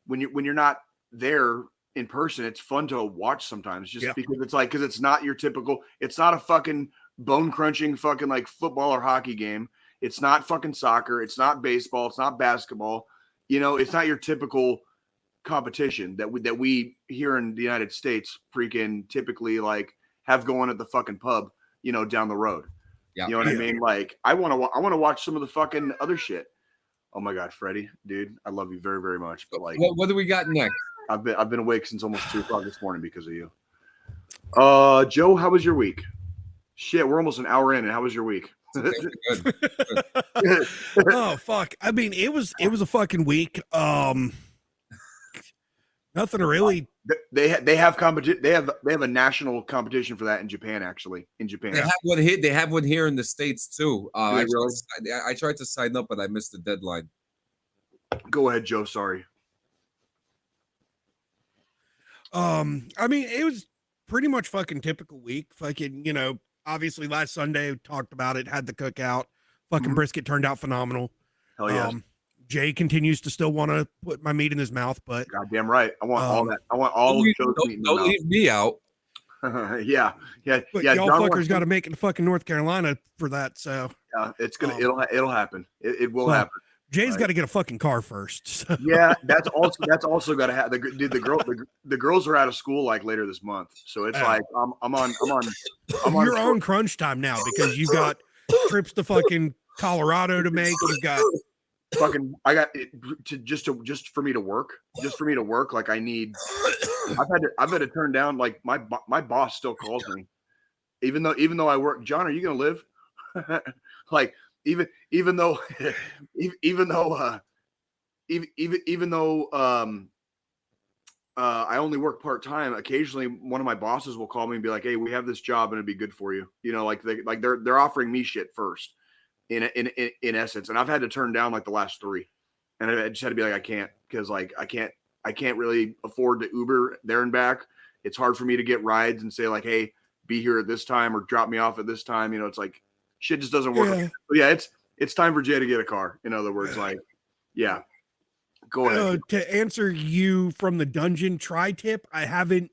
when you're not there in person. It's fun to watch sometimes just because it's not your typical. It's not a fucking bone crunching fucking like football or hockey game. It's not fucking soccer. It's not baseball. It's not basketball. You know, it's not your typical competition that we here in the United States freaking typically like have going at the fucking pub, you know, down the road. Yeah. You know what I mean? Like I want to watch some of the fucking other shit. Oh my God, Freddie, dude, I love you very, very much. But like, what do we got next? I've been awake since almost 2:00 this morning because of you. Joe, how was your week? Shit, we're almost an hour in, and how was your week? Oh fuck! I mean, it was a fucking week. Nothing really. They have competition. They have a national competition for that in Japan. Actually, in Japan, they have one here. They have one here in the States too. I really? tried to sign up, but I missed the deadline. Go ahead, Joe. Sorry. I mean, it was pretty much fucking typical week. Fucking, you know. Obviously, last Sunday we talked about it. Had the cookout. Fucking brisket turned out phenomenal. Hell yeah. Jay continues to still want to put my meat in his mouth, but goddamn right. I want all that. I want all of Joe's meat in don't leave me out. yeah. But y'all fuckers got to make it to fucking North Carolina for that. So yeah, it's gonna. It'll happen. It will happen. Jay's got to get a fucking car first. So. Yeah, that's also got to happen. The girls are out of school like later this month, so it's like I'm on. You're on crunch time now because you've got trips to fucking Colorado to make. You've got fucking. I got just for me to work. Just for me to work. Like I need. I've had to turn down. Like my boss still calls me, even though I work. John, are you gonna live? Like. Even though I only work part-time, occasionally one of my bosses will call me and be like, "Hey, we have this job and it'd be good for you." You know, like they're offering me shit first in essence. And I've had to turn down like the last 3. And I just had to be like, I can't, because like I can't really afford to Uber there and back. It's hard for me to get rides and say like, "Hey, be here at this time or drop me off at this time." You know, it's like shit just doesn't work. Yeah. But yeah, It's time for Jay to get a car. In other words, like, yeah. Go ahead. To answer you from the dungeon tri-tip, I've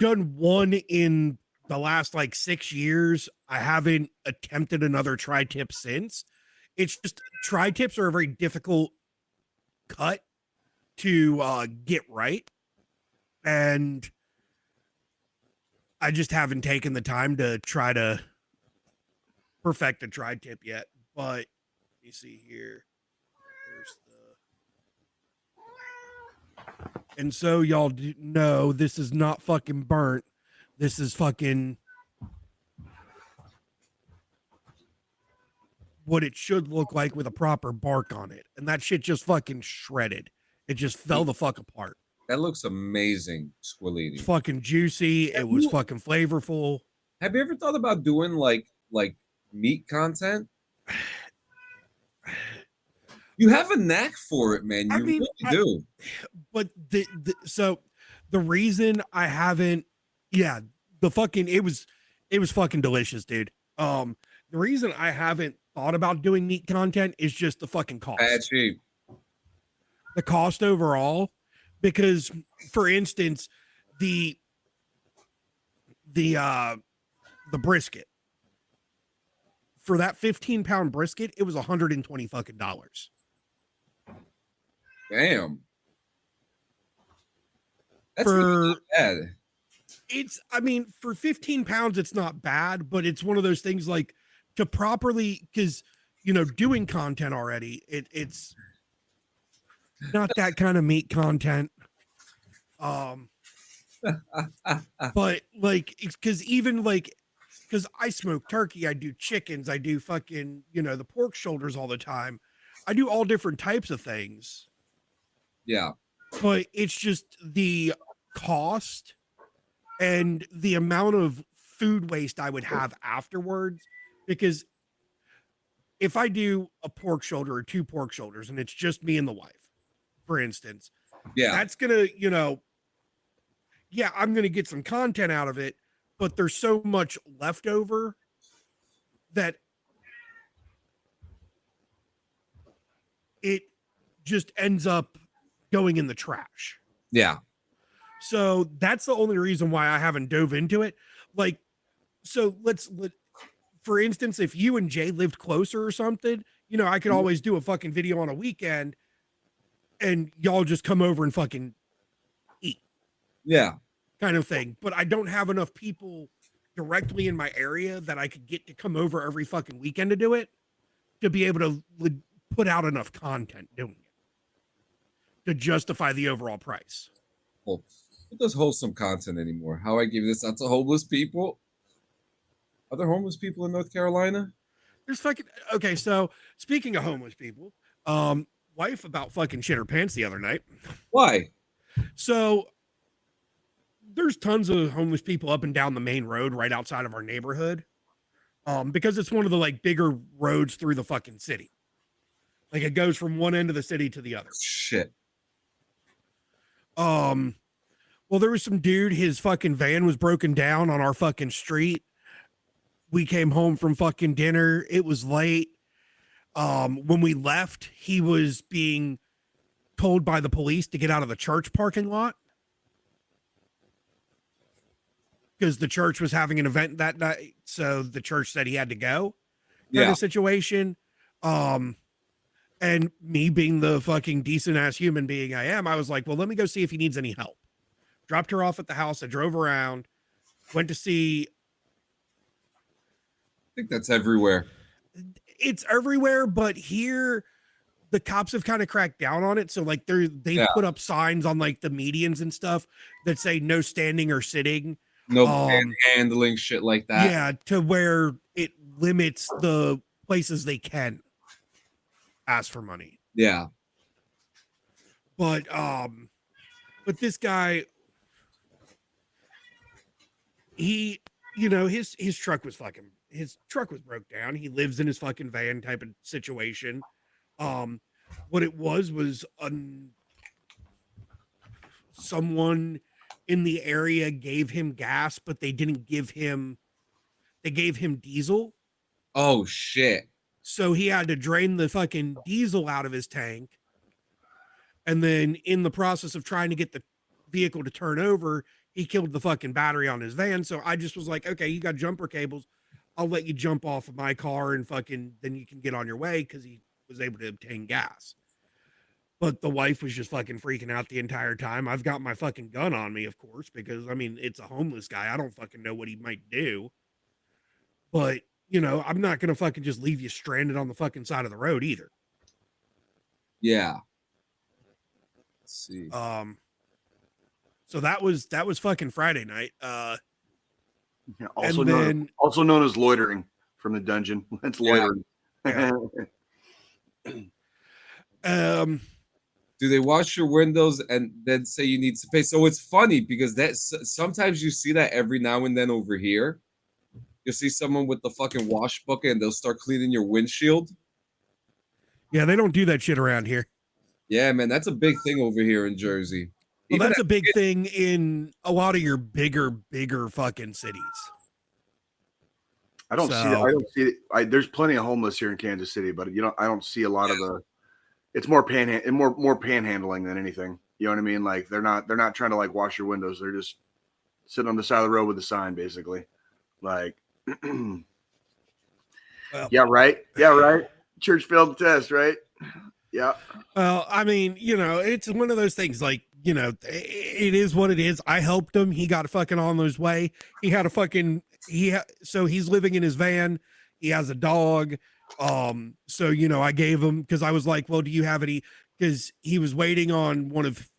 done one in the last like 6 years. I haven't attempted another tri-tip since. It's just tri-tips are a very difficult cut to get right. And I just haven't taken the time to try to perfect a tri-tip yet. But let me see here. And so y'all know this is not fucking burnt. This is fucking what it should look like with a proper bark on it. And that shit just fucking shredded. It just fell the fuck apart. That looks amazing, Squillini. It's fucking juicy. It was fucking flavorful. Have you ever thought about doing like meat content? You have a knack for it, man. You really do. But so the reason I haven't, it was fucking delicious, dude. The reason I haven't thought about doing meat content is just the fucking cost. Bad cheap. The cost overall, because for instance, the brisket for that 15-pound brisket, it was $120 fucking dollars. Damn. That's really not bad. I mean, for 15 pounds, it's not bad, but it's one of those things like to properly, because, doing content already, it's not that kind of meat content. But like, because I smoke turkey, I do chickens, I do fucking, the pork shoulders all the time. I do all different types of things. Yeah. But it's just the cost and the amount of food waste I would have afterwards. Because if I do a pork shoulder or 2 pork shoulders and it's just me and the wife, for instance, that's going to, I'm going to get some content out of it, but there's so much leftover that it just ends up going in the trash. Yeah. So that's the only reason why I haven't dove into it. Like, so for instance, if you and Jay lived closer or something, I could always do a fucking video on a weekend and y'all just come over and fucking eat. Yeah. Kind of thing. But I don't have enough people directly in my area that I could get to come over every fucking weekend to do it, to be able to put out enough content doing it to justify the overall price. Well, who does wholesome content anymore? How I give this out to homeless people? Are there homeless people in North Carolina? There's fucking okay. So speaking of homeless people, wife about fucking shit her pants the other night. Why? So there's tons of homeless people up and down the main road right outside of our neighborhood, because it's one of the like bigger roads through the fucking city. Like it goes from one end of the city to the other. Shit. Well, there was some dude, his fucking van was broken down on our fucking street. We came home from fucking dinner. It was late. When we left, he was being told by the police to get out of the church parking lot because the church was having an event that night. So the church said he had to go. Kind of situation. And me being the fucking decent ass human being I am, I was like, well, let me go see if he needs any help. Dropped her off at the house. I drove around, went to see. I think that's everywhere. It's everywhere, but here the cops have kind of cracked down on it. So like they put up signs on like the medians and stuff that say no standing or sitting. No handling shit like that. Yeah, to where it limits the places they can ask for money. Yeah. But this guy, he, his truck was broke down. He lives in his fucking van type of situation. What it was someone in the area gave him gas, but they gave him diesel. Oh shit. So he had to drain the fucking diesel out of his tank. And then in the process of trying to get the vehicle to turn over, he killed the fucking battery on his van. So I just was like, okay, you got jumper cables. I'll let you jump off of my car and fucking, then you can get on your way, because he was able to obtain gas. But the wife was just fucking freaking out the entire time. I've got my fucking gun on me, of course, because I mean, it's a homeless guy. I don't fucking know what he might do. But, you know, I'm not going to fucking just leave you stranded on the fucking side of the road either. Yeah. Let's see. So that was fucking Friday night. Yeah, also known as loitering from the dungeon. That's loitering. Yeah. Do they wash your windows and then say you need to pay? So it's funny because sometimes you see that every now and then over here. You'll see someone with the fucking wash bucket and they'll start cleaning your windshield. Yeah, they don't do that shit around here. Yeah, man, that's a big thing over here in Jersey. Well, that's a big thing in a lot of your bigger fucking cities. I don't see it. There's plenty of homeless here in Kansas City, but I don't see a lot of the. It's more panhandling than anything. You know what I mean? Like they're not trying to like wash your windows. They're just sitting on the side of the road with a sign, basically. Like, well, yeah, right. Church failed the test, right? Yeah. Well, I mean, you know, it's one of those things. Like, you know, it is what it is. I helped him. He got fucking on his way. He had a fucking so he's living in his van. He has a dog. So, you know, I gave him, because I was like, well, do you have any? Because he was waiting on one of,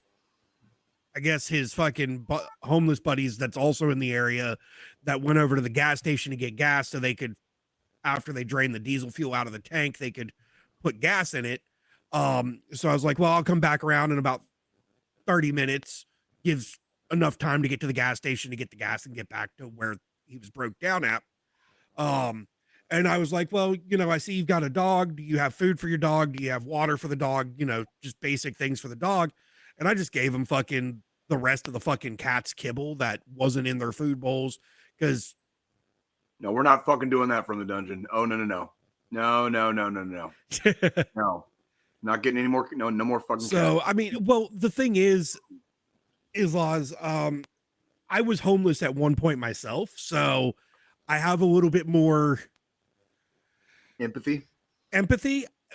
I guess, his fucking homeless buddies that's also in the area that went over to the gas station to get gas so they could, after they drained the diesel fuel out of the tank, they could put gas in it. So I was like, well, I'll come back around in about 30 minutes, gives enough time to get to the gas station to get the gas and get back to where he was broke down at. And I was like, well, you know, I see you've got a dog. Do you have food for your dog? Do you have water for the dog? You know, just basic things for the dog. And I just gave him fucking the rest of the fucking cat's kibble that wasn't in their food bowls. Because no, we're not fucking doing that from the dungeon. Oh, no. No. No. Not getting any more. No more fucking. So, I mean, well, the thing is Laws, I was homeless at one point myself. So I have a little bit more empathy,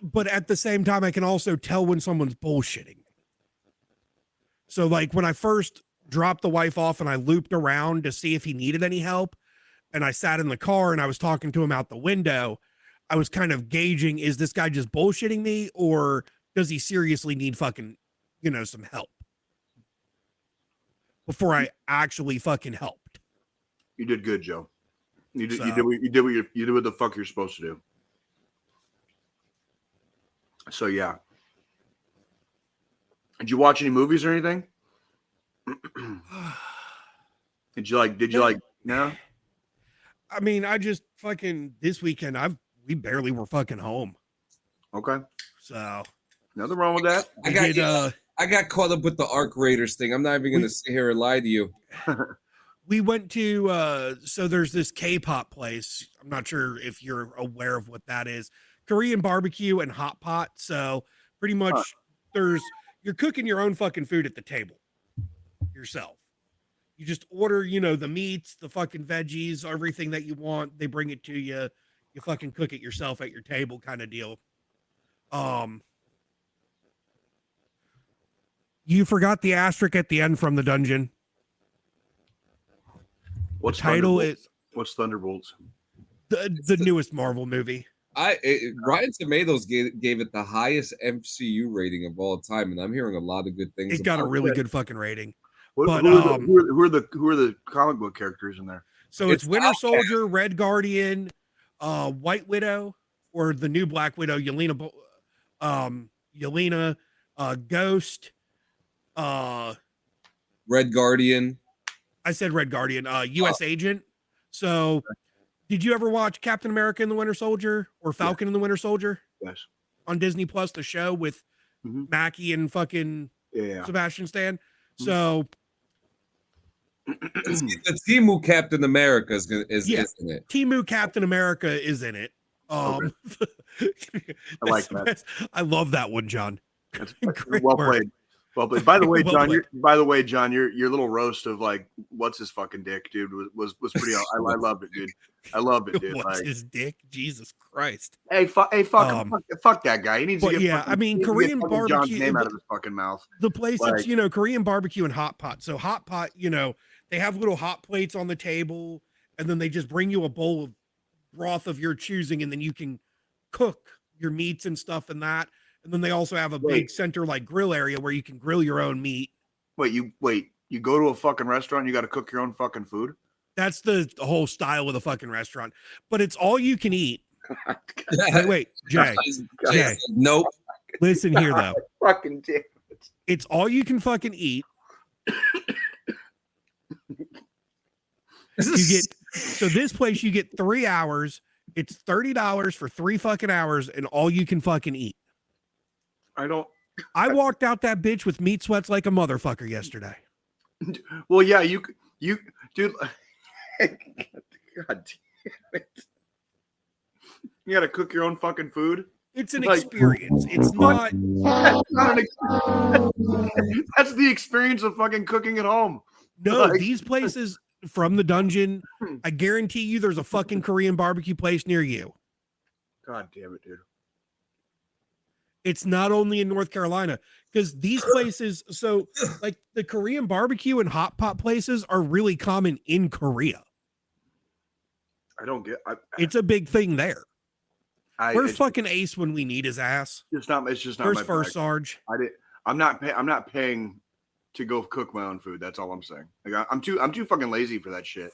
but at the same time, I can also tell when someone's bullshitting. So like when I first dropped the wife off and I looped around to see if he needed any help, and I sat in the car and I was talking to him out the window, I was kind of gauging, is this guy just bullshitting me, or does he seriously need fucking, you know, some help before I actually fucking helped? You did good, Joe. You did what the fuck you're supposed to do. So yeah. Did you watch any movies or anything? Did you like no? I mean, I just fucking this weekend we barely were fucking home. Okay. So nothing wrong with that. I got caught up with the Arc Raiders thing. I'm not even gonna sit here and lie to you. We went to so there's this K-pop place. I'm not sure if you're aware of what that is. Korean barbecue and hot pot. So pretty much you're cooking your own fucking food at the table yourself. You just order, you know, the meats, the fucking veggies, everything that you want. They bring it to you. You fucking cook it yourself at your table kind of deal. You forgot the asterisk at the end from the dungeon. What's Thunderbolts? The newest Marvel movie. Rotten Tomatoes gave it the highest MCU rating of all time, and I'm hearing a lot of good things. It got a really good fucking rating. Who are the comic book characters in there? So it's Winter Soldier, Red Guardian, White Widow, or the new Black Widow, Yelena, Ghost, Red Guardian. I said Red Guardian, U.S. Agent. So did you ever watch Captain America and the Winter Soldier or Falcon and the Winter Soldier? Yes. On Disney Plus, the show with Mackie and fucking Sebastian Stan. So the Temu Captain America is in it. Temu Captain America is in it. I like that. I love that one, John. That's Great well work. played. Well played. By the way, Well John, played. your little roast of like what's his fucking dick, dude, was pretty. I loved it, dude. I loved it, dude. What's Like, his dick? Jesus Christ. fuck that guy. He needs to But get. yeah, fucking, I mean, he needs to Korean get fucking John's barbecue. name out of his fucking mouth. The place Like- that's, you know, Korean barbecue and hot pot. So hot pot, you know, they have little hot plates on the table, and then they just bring you a bowl of broth of your choosing, and then you can cook your meats and stuff in that. And then they also have a big center like grill area where you can grill your own meat. You go to a fucking restaurant, you got to cook your own fucking food. That's the whole style of the fucking restaurant, but it's all you can eat. Wait, Jay. Nope. Listen here though. Fucking damn it. It's all you can fucking eat. So this place you get 3 hours. It's $30 for 3 fucking hours, and all you can fucking eat. I walked out that bitch with meat sweats like a motherfucker yesterday. Well, yeah, you dude. God damn it. You got to cook your own fucking food. It's an experience. It's not. That's not an experience. That's the experience of fucking cooking at home. No, these places from the dungeon, I guarantee you there's a fucking Korean barbecue place near you. God damn it, dude. It's not only in North Carolina, because these places, so like the Korean barbecue and hot pot places are really common in Korea. I don't get. It's a big thing there. Where's it's fucking Ace when we need his ass? just not. It's just not. Where's my First bag. Sarge? I'm not paying to go cook my own food. That's all I'm saying. Like I'm too fucking lazy for that shit.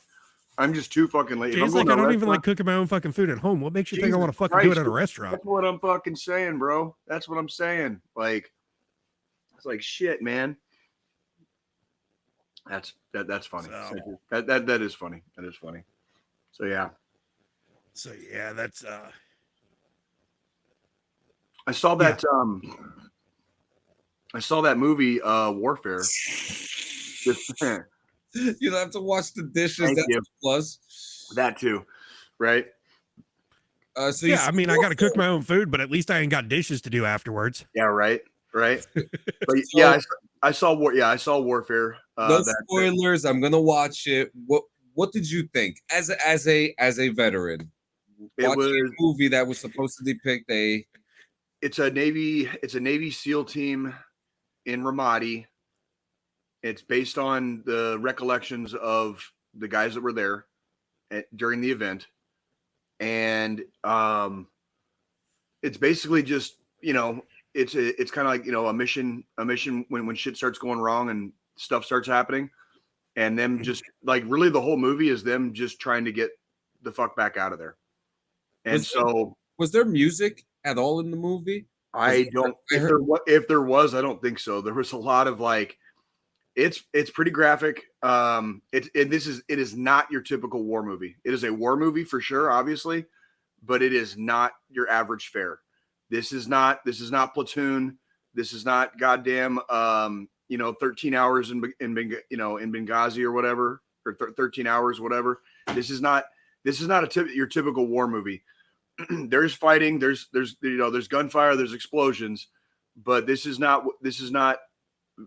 I'm just too fucking lazy. Jay's like, I don't even like cooking my own fucking food at home. What makes you think I want to fucking do it at a restaurant? That's what I'm fucking saying, bro. That's what I'm saying. Like, it's like shit, man. That's funny. So, That is funny. That is funny. So yeah. That's I saw that movie Warfare. You don't have to wash the dishes. Thank That's you. a plus. That too, right? So I mean, I got to cook my own food, but at least I ain't got dishes to do afterwards. Yeah, right. But yeah, I saw Warfare. No spoilers. I'm gonna watch it. What did you think as a veteran? Watching a movie that was supposed to depict It's a Navy SEAL team in Ramadi. It's based on the recollections of the guys that were there during the event, and it's basically just it's kind of like a mission when shit starts going wrong and stuff starts happening, and them just like really the whole movie is them just trying to get the fuck back out of there. And was there music at all in the movie? I don't. If there was, I don't think so. There was a lot of like. It's pretty graphic. It is not your typical war movie. It is a war movie for sure, obviously, but it is not your average fare. This is not Platoon. This is not goddamn 13 hours in Benghazi or whatever, or 13 hours whatever. This is not your typical war movie. There's fighting, there's gunfire, there's explosions, but this is not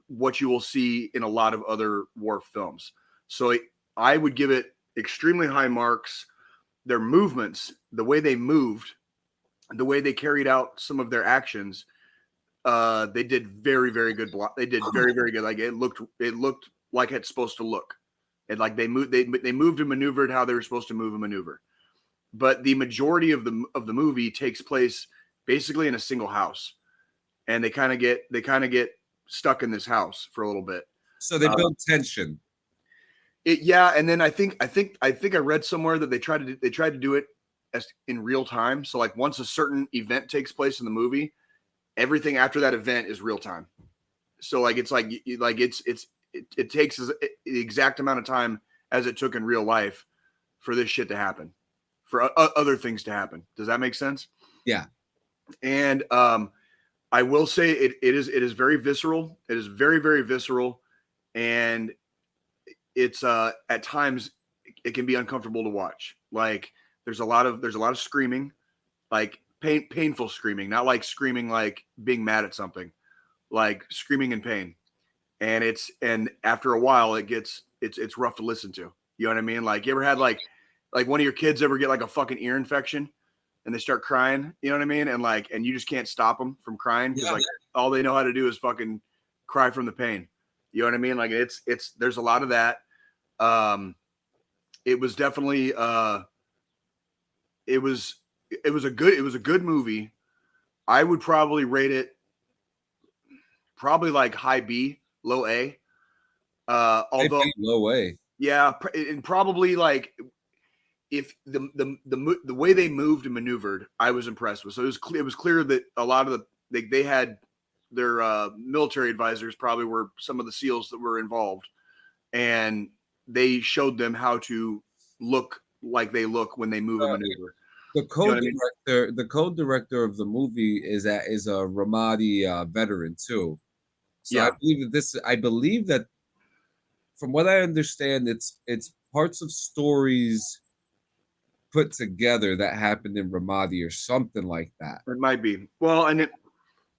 what you will see in a lot of other war films. So I would give it extremely high marks. Their movements, the way they moved, the way they carried out some of their actions, they did very, very good. They did very, very good. Like it looked like it's supposed to look, and like they moved and maneuvered how they were supposed to move and maneuver. But the majority of the movie takes place basically in a single house, and they kind of get stuck in this house for a little bit. So they build tension. And then I think I read somewhere that they tried to do it as in real time. So like once a certain event takes place in the movie, everything after that event is real time. So like it's like it takes the exact amount of time as it took in real life for this shit to happen, for other things to happen. Does that make sense? Yeah. And I will say it is very visceral. It is very, very visceral, and it's at times it can be uncomfortable to watch. Like there's a lot of screaming. like painful screaming, not like screaming like being mad at something, like screaming in pain. And after a while it's rough to listen to. You know what I mean? Like, you ever had like one of your kids ever get like a fucking ear infection and they start crying, you know what I mean? And you just can't stop them from crying because like all they know how to do is fucking cry from the pain. You know what I mean? Like, there's a lot of that. It was definitely it was a good movie. I would probably rate it probably like high B, low A. Although low A. Yeah, and probably like if the way they moved and maneuvered, I was impressed with. So it was clear that a lot of they had their military advisors probably were some of the SEALs that were involved, and they showed them how to look like they look when they move and maneuver. The code director of the movie is a Ramadi veteran too. So yeah. I believe that from what I understand, it's parts of stories put together that happened in Ramadi or something like that. It might be. Well, and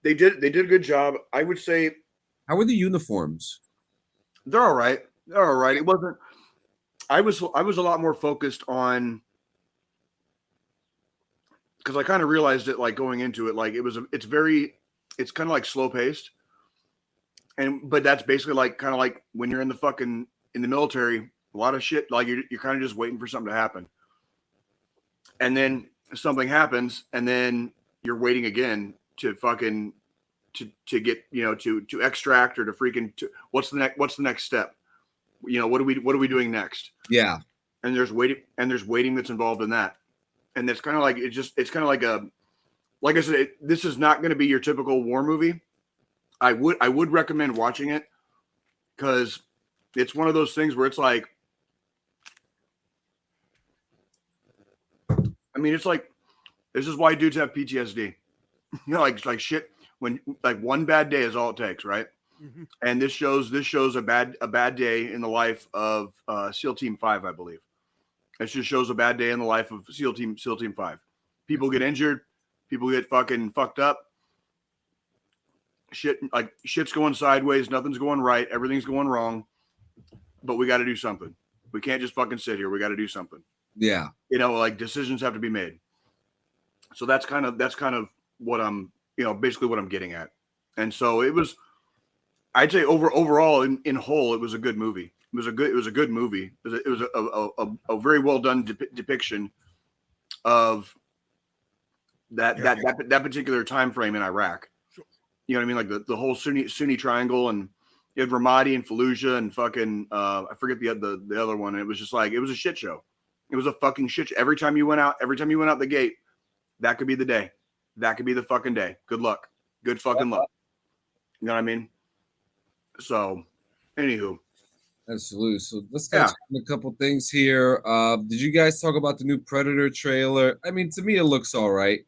they did a good job. I would say. How were the uniforms? They're all right. They're all right. It wasn't. I was a lot more focused on, because I kind of realized it like going into it, like it's kind of like slow paced. But that's basically like kind of like when you're in the military, a lot of shit, like you're kind of just waiting for something to happen. And then something happens, and then you're waiting again to fucking to get, to extract or to freaking what's the next step? What are we doing next? Yeah. And there's waiting that's involved in that. And it's kind of like it's kind of like I said, this is not going to be your typical war movie. I would recommend watching it because it's one of those things where it's like, I mean, it's like, this is why dudes have PTSD. Like shit, when like one bad day is all it takes, right? Mm-hmm. And this shows a bad day in the life of SEAL Team 5, I believe. It just shows a bad day in the life of SEAL Team 5. People get injured, people get fucking fucked up. Shit's going sideways, nothing's going right, everything's going wrong, but we got to do something. We can't just fucking sit here. We got to do something. Yeah. Like decisions have to be made. So that's kind of what I'm, basically what I'm getting at. And so it was, I'd say overall in whole, it was a good movie. It was a good movie. It was a very well done depiction of that particular time frame in Iraq. You know what I mean? Like the whole Sunni triangle, and you had Ramadi and Fallujah and fucking I forget the other one. And it was just like, it was a shit show. It was a fucking shit show. Every time you went out the gate, that could be the day. That could be the fucking day. Good luck. Good fucking luck. You know what I mean? So, anywho. Absolutely. So let's get a couple things here. Did you guys talk about the new Predator trailer? I mean, to me, it looks all right.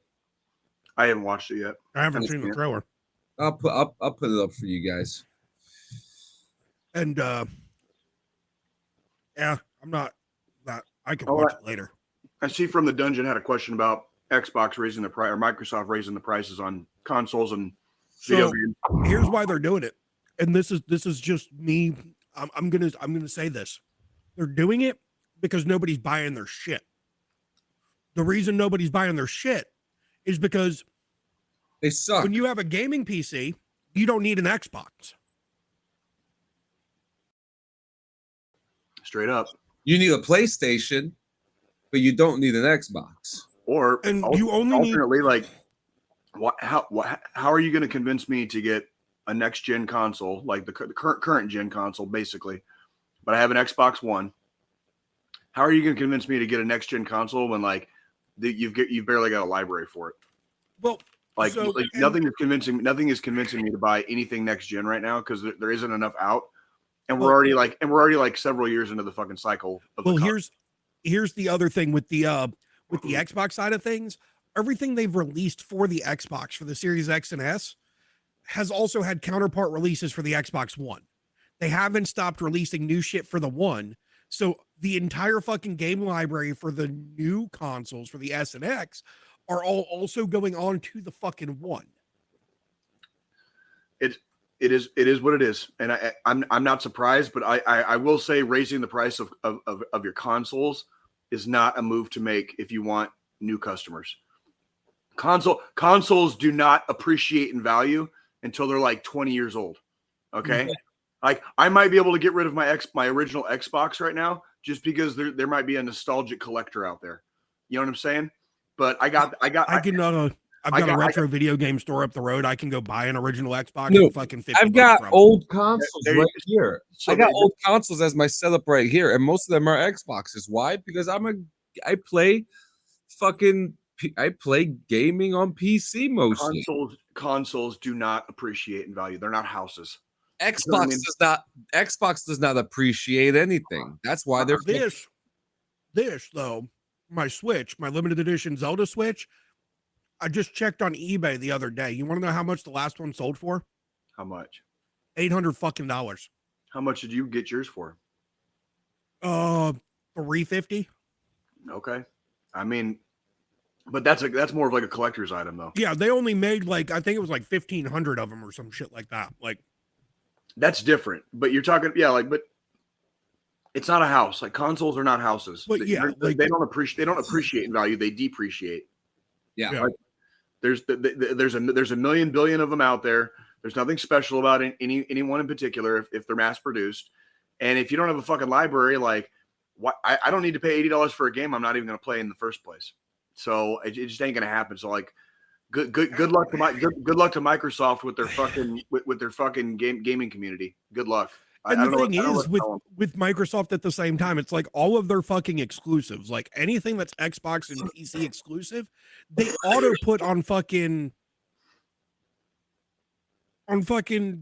I haven't watched it yet. I haven't seen the trailer. I'll put it up for you guys. And yeah, I'm not that. I can watch it later. I see from the dungeon had a question about Xbox raising the price or Microsoft raising the prices on consoles and video games. Here's why they're doing it, and this is just me. I'm gonna say this. They're doing it because nobody's buying their shit. The reason nobody's buying their shit is because they suck. When you have a gaming PC, you don't need an Xbox. Straight up. You need a PlayStation, but you don't need an Xbox. You only alternately need, like, how are you going to convince me to get a next gen console, like the current gen console, basically, but I have an Xbox One? How are you going to convince me to get a next gen console when like you've barely got a library for it? Well, nothing is convincing me to buy anything next gen right now because there isn't enough out, and we're already like several years into the fucking cycle. Here's the other thing with the Xbox side of things. Everything they've released for the Xbox for the Series X and S has also had counterpart releases for the Xbox One. They haven't stopped releasing new shit for the One. So the entire fucking game library for the new consoles for the S and X are all also going on to the fucking one. It is what it is, and I'm not surprised, but I will say raising the price of your consoles is not a move to make if you want new customers. Consoles do not appreciate in value until they're like 20 years old. Okay, like I might be able to get rid of my original Xbox right now just because there might be a nostalgic collector out there. You know what I'm saying? But I've got a retro video game store up the road. I can go buy an original Xbox for fucking $50. I've got from old consoles right here. So I got old consoles as my setup right here, and most of them are Xboxes. Why? Because I play gaming on PC mostly. Consoles do not appreciate in value. They're not houses. Xbox does not appreciate anything. That's why they're this though. My Switch, my limited edition Zelda Switch. I just checked on eBay the other day. You want to know how much the last one sold for? How much? $800 fucking dollars. How much did you get yours for? $350. Okay. I mean, but that's more of like a collector's item though. Yeah, they only made I think it was like 1,500 of them or some shit like that. Like that's different. But you're talking, but it's not a house. Like consoles are not houses. But they don't appreciate in value. They depreciate. Yeah. Like, there's a million billion of them out there. There's nothing special about anyone in particular if they're mass produced. And if you don't have a fucking library, like I don't need to pay $80 for a game I'm not even going to play in the first place. So it just ain't going to happen. So like good luck to Microsoft with their fucking gaming community. Good luck. And the thing is, with Microsoft at the same time, it's like all of their fucking exclusives, like anything that's Xbox and PC exclusive, they auto put on fucking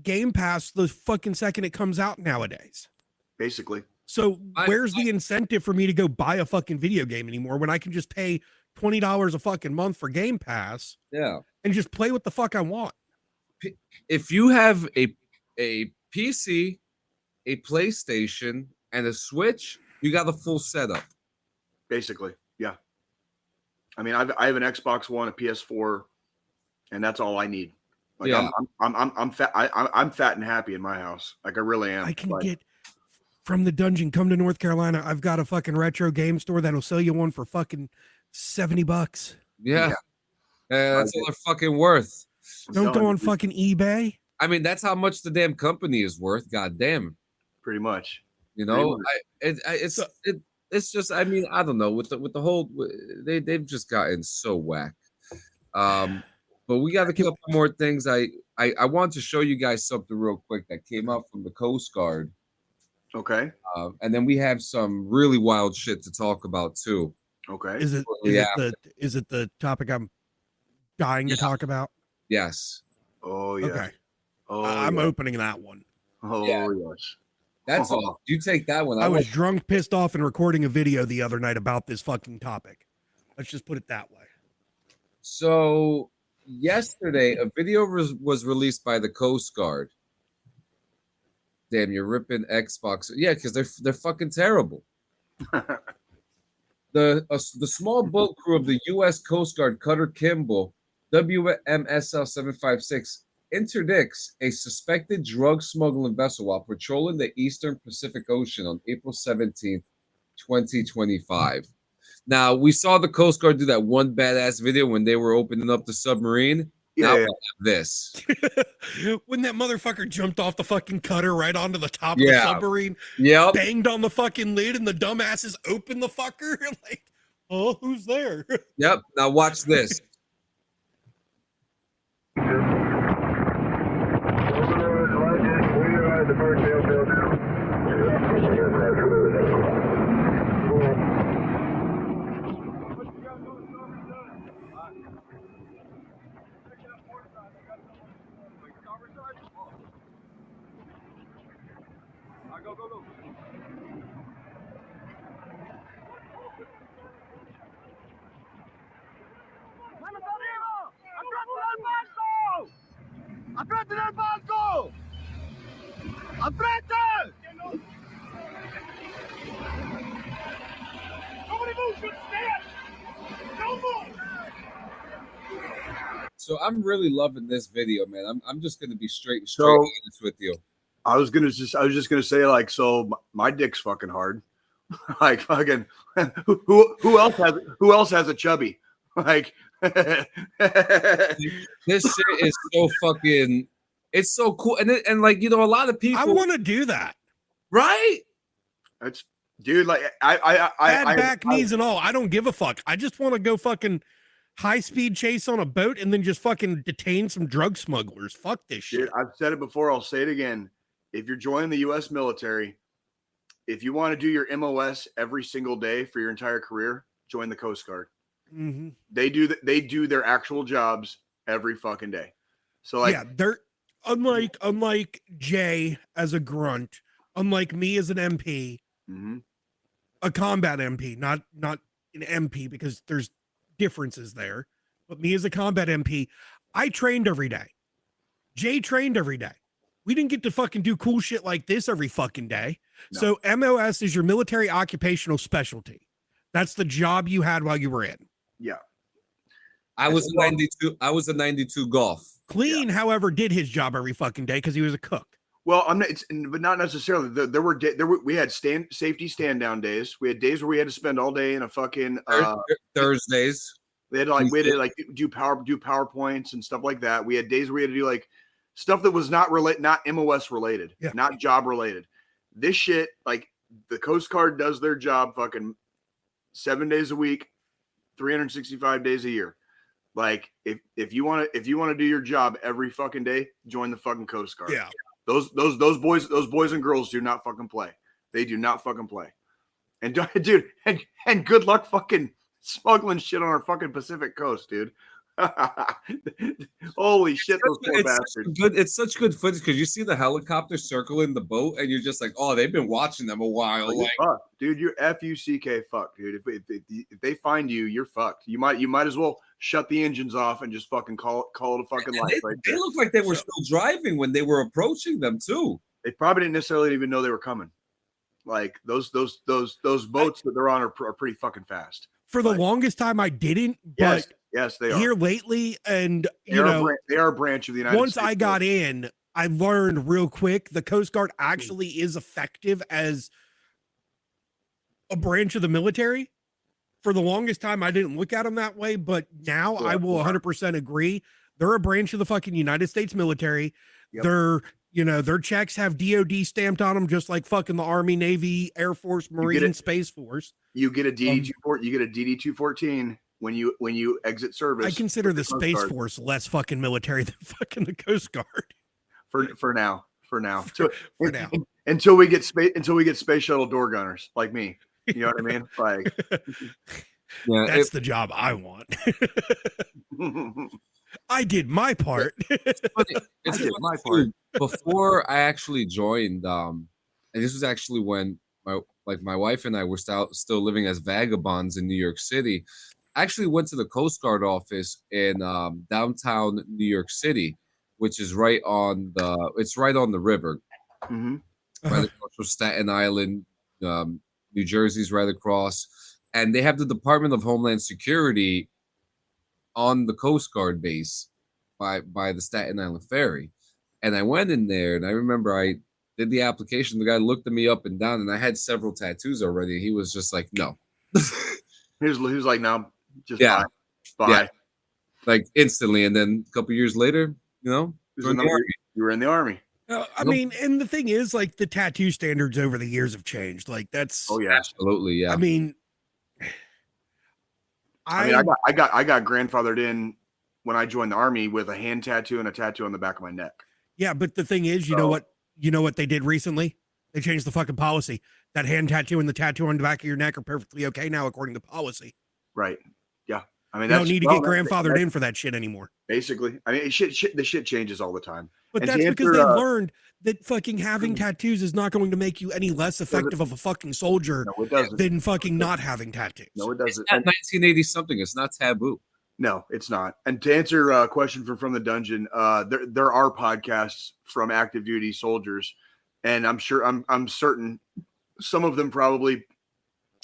Game Pass the fucking second it comes out nowadays. Basically. So where's the incentive for me to go buy a fucking video game anymore when I can just pay $20 a fucking month for Game Pass? Yeah. And just play what the fuck I want. If you have a PC, a PlayStation, and a Switch, you got the full setup. Basically, yeah. I mean, I have an Xbox One, a PS4, and that's all I need. Like, yeah. I'm fat. I'm fat and happy in my house. Like I really am. I can get from the dungeon. Come to North Carolina. I've got a fucking retro game store that'll sell you one for fucking $70. Yeah. That's all they're fucking worth. Don't go on fucking eBay. I mean, that's how much the damn company is worth. God damn. Pretty much. You know, it's just. I mean, I don't know with the whole. They've just gotten so whack. But we got a couple more things. I want to show you guys something real quick that came out from the Coast Guard. Okay. And then we have some really wild shit to talk about too. Okay. Is it the topic I'm dying to talk about? Yes. Oh yeah. Okay. Oh, I'm opening that one. Oh yes. That's all. You take that one. I was drunk, pissed off, and recording a video the other night about this fucking topic. Let's just put it that way. So yesterday, a video was released by the Coast Guard. Damn, you're ripping Xbox. Yeah, because they're fucking terrible. The small boat crew of the U.S. Coast Guard Cutter Campbell, WMSL 756, interdicts a suspected drug smuggling vessel while patrolling the Eastern Pacific Ocean on April 17th, 2025. Now, we saw the Coast Guard do that one badass video when they were opening up the submarine. Now we have this. When that motherfucker jumped off the fucking cutter right onto the top of the submarine, banged on the fucking lid, and the dumbasses opened the fucker. Like, oh, who's there? Yep. Now watch this. ¡Aprete el barco! ¡Aprete! Nobody move, good stand! No move! So I'm really loving this video, man. I'm just gonna be straight So- honest with you. I was just gonna say, like, so my dick's fucking hard. Like, fucking, who else has a chubby? Like, This shit is so fucking. It's so cool, and like, you know, a lot of people. I want to do that. Right? It's, dude, like, Bad back, knees, and all. I don't give a fuck. I just want to go fucking high speed chase on a boat and then just fucking detain some drug smugglers. Fuck this shit. Dude, I've said it before. I'll say it again. If you're joining the U.S. military, if you want to do your MOS every single day for your entire career, join the Coast Guard. Mm-hmm. They do their actual jobs every fucking day. So, like, yeah, they're unlike Jay as a grunt, unlike me as an MP, a combat MP, not an MP, because there's differences there. But me as a combat MP, I trained every day. Jay trained every day. We didn't get to fucking do cool shit like this every fucking day. No. So MOS is your military occupational specialty. That's the job you had while you were in. Yeah. I was a 92. I was a 92 golf. Clean, however, did his job every fucking day because he was a cook. Well, I'm not, but not necessarily. We had safety stand down days. We had days where we had to spend all day in a fucking Thursdays. We had to do PowerPoints and stuff like that. We had days where we had to do like stuff that was not MOS related, not job related. This shit, like, the Coast Guard does their job fucking 7 days a week, 365 days a year. Like, if you want to do your job every fucking day, join the fucking Coast Guard. Yeah. Those boys and girls do not fucking play. They do not fucking play. And dude, and good luck fucking smuggling shit on our fucking Pacific coast, dude. Holy shit, those poor bastards. It's such good footage because you see the helicopter circling the boat, and you're just like, oh, they've been watching them a while. Like, fuck, dude, you're FUCK fuck, dude. If they find you, you're fucked. You might as well shut the engines off and just fucking call it a fucking life. They look like they were still driving when they were approaching them too. They probably didn't necessarily even know they were coming. Like, those boats that they're on are pretty fucking fast. For the longest time, I didn't. But yes, they are here lately, and they are a branch of the United States. Once I got in, I learned real quick the Coast Guard actually is effective as a branch of the military. For the longest time, I didn't look at them that way, but now I will 100% agree. They're a branch of the fucking United States military. Yep. Their checks have DOD stamped on them, just like fucking the Army, Navy, Air Force, Marine, Space Force. You get a DD214 when you exit service. I consider the Space Force less fucking military than fucking the Coast Guard. For now. For now. Until we get space shuttle door gunners like me. You know what I mean? Like, that's the job I want. I did my part. It's my part. Before I actually joined, and this was actually when my wife and I were still living as vagabonds in New York City. I actually went to the Coast Guard office in downtown New York City, which is right on the river, right across from Staten Island. New Jersey's right across, and they have the Department of Homeland Security on the Coast Guard base by the Staten Island Ferry. And I went in there, and I remember I did the application. The guy looked at me up and down, and I had several tattoos already. He was just like, no. he was like, no, just bye. Yeah. Like instantly. And then a couple years later, you were in the Army. I mean, and the thing is, like, the tattoo standards over the years have changed. Like, that's absolutely, yeah. I mean, I got grandfathered in when I joined the Army with a hand tattoo and a tattoo on the back of my neck. Yeah, but the thing is, you know what they did recently? They changed the fucking policy. That hand tattoo and the tattoo on the back of your neck are perfectly okay now, according to policy. Right. Yeah. I mean, you don't need to get grandfathered in for that shit anymore. Basically, I mean, the shit changes all the time. But that's because they've learned that fucking having tattoos is not going to make you any less effective of a fucking soldier than fucking not having tattoos. No, it doesn't. It's not 1980 something. It's not taboo. No, it's not. And to answer a question from the dungeon, there are podcasts from active duty soldiers, and I'm certain some of them probably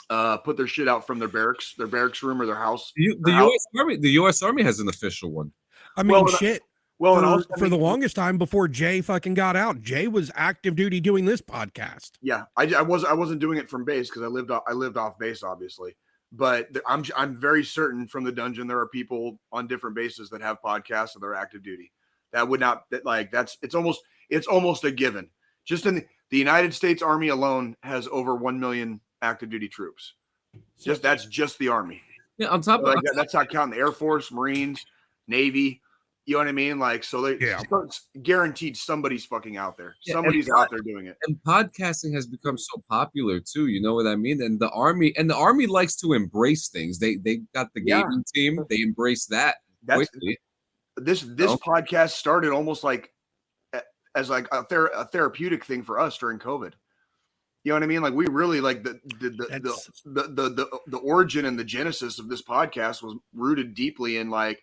put their shit out from their barracks room or their house. The U.S. Army has an official one. I mean, Well, shit. Well, for, and also, for the longest time before Jay fucking got out, Jay was active duty doing this podcast. Yeah, I wasn't doing it from base because I lived off base, obviously. But I'm very certain from the dungeon there are people on different bases that have podcasts and they're active duty. That would not it's almost a given. Just in the United States Army alone has over 1 million active duty troops. That's just the Army. Yeah, on top of that's not counting the Air Force, Marines, Navy. You know what I mean? Like, so it's guaranteed somebody's fucking out there. Yeah, Somebody's out there doing it. And podcasting has become so popular too. You know what I mean? And the army likes to embrace things. They got the gaming team. They embrace that quickly. This podcast started almost like as like a therapeutic thing for us during COVID. You know what I mean? Like we really like the origin and the genesis of this podcast was rooted deeply in like,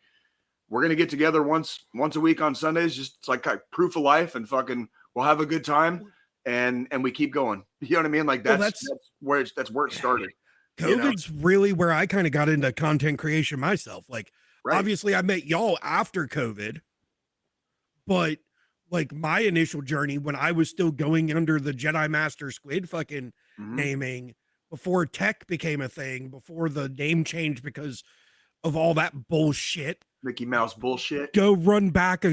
we're going to get together once a week on Sundays. Just it's like proof of life and fucking we'll have a good time and we keep going. You know what I mean? Like that's where it started. COVID's really where I kind of got into content creation myself. Like obviously I met y'all after COVID, but like my initial journey when I was still going under the Jedi Master Squid fucking naming before tech became a thing, before the name changed because of all that bullshit. Mickey Mouse bullshit. Go run back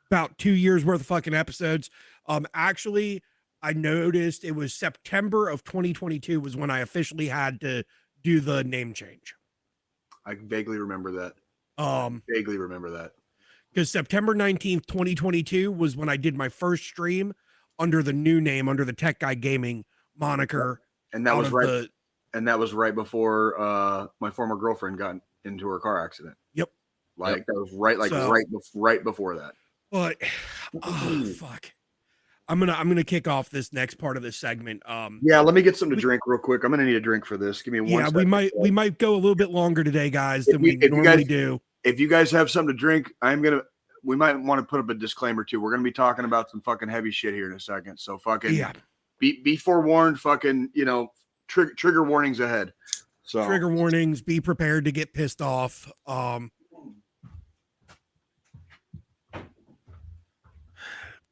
about 2 years worth of fucking episodes. Actually, I noticed it was September of 2022 was when I officially had to do the name change. I vaguely remember that. Because September 19th, 2022 was when I did my first stream under the new name, under the Tech Guy Gaming moniker. And that was right before my former girlfriend got into her car accident. Yep. That was right before that. But fuck. I'm gonna kick off this next part of this segment. Let me get something to drink real quick. I'm gonna need a drink for this. Give me one second. we might go a little bit longer today, guys, than we normally do. If you guys have something to drink, we might want to put up a disclaimer too. We're gonna be talking about some fucking heavy shit here in a second. So fucking be forewarned, fucking, trigger warnings ahead. So trigger warnings, be prepared to get pissed off.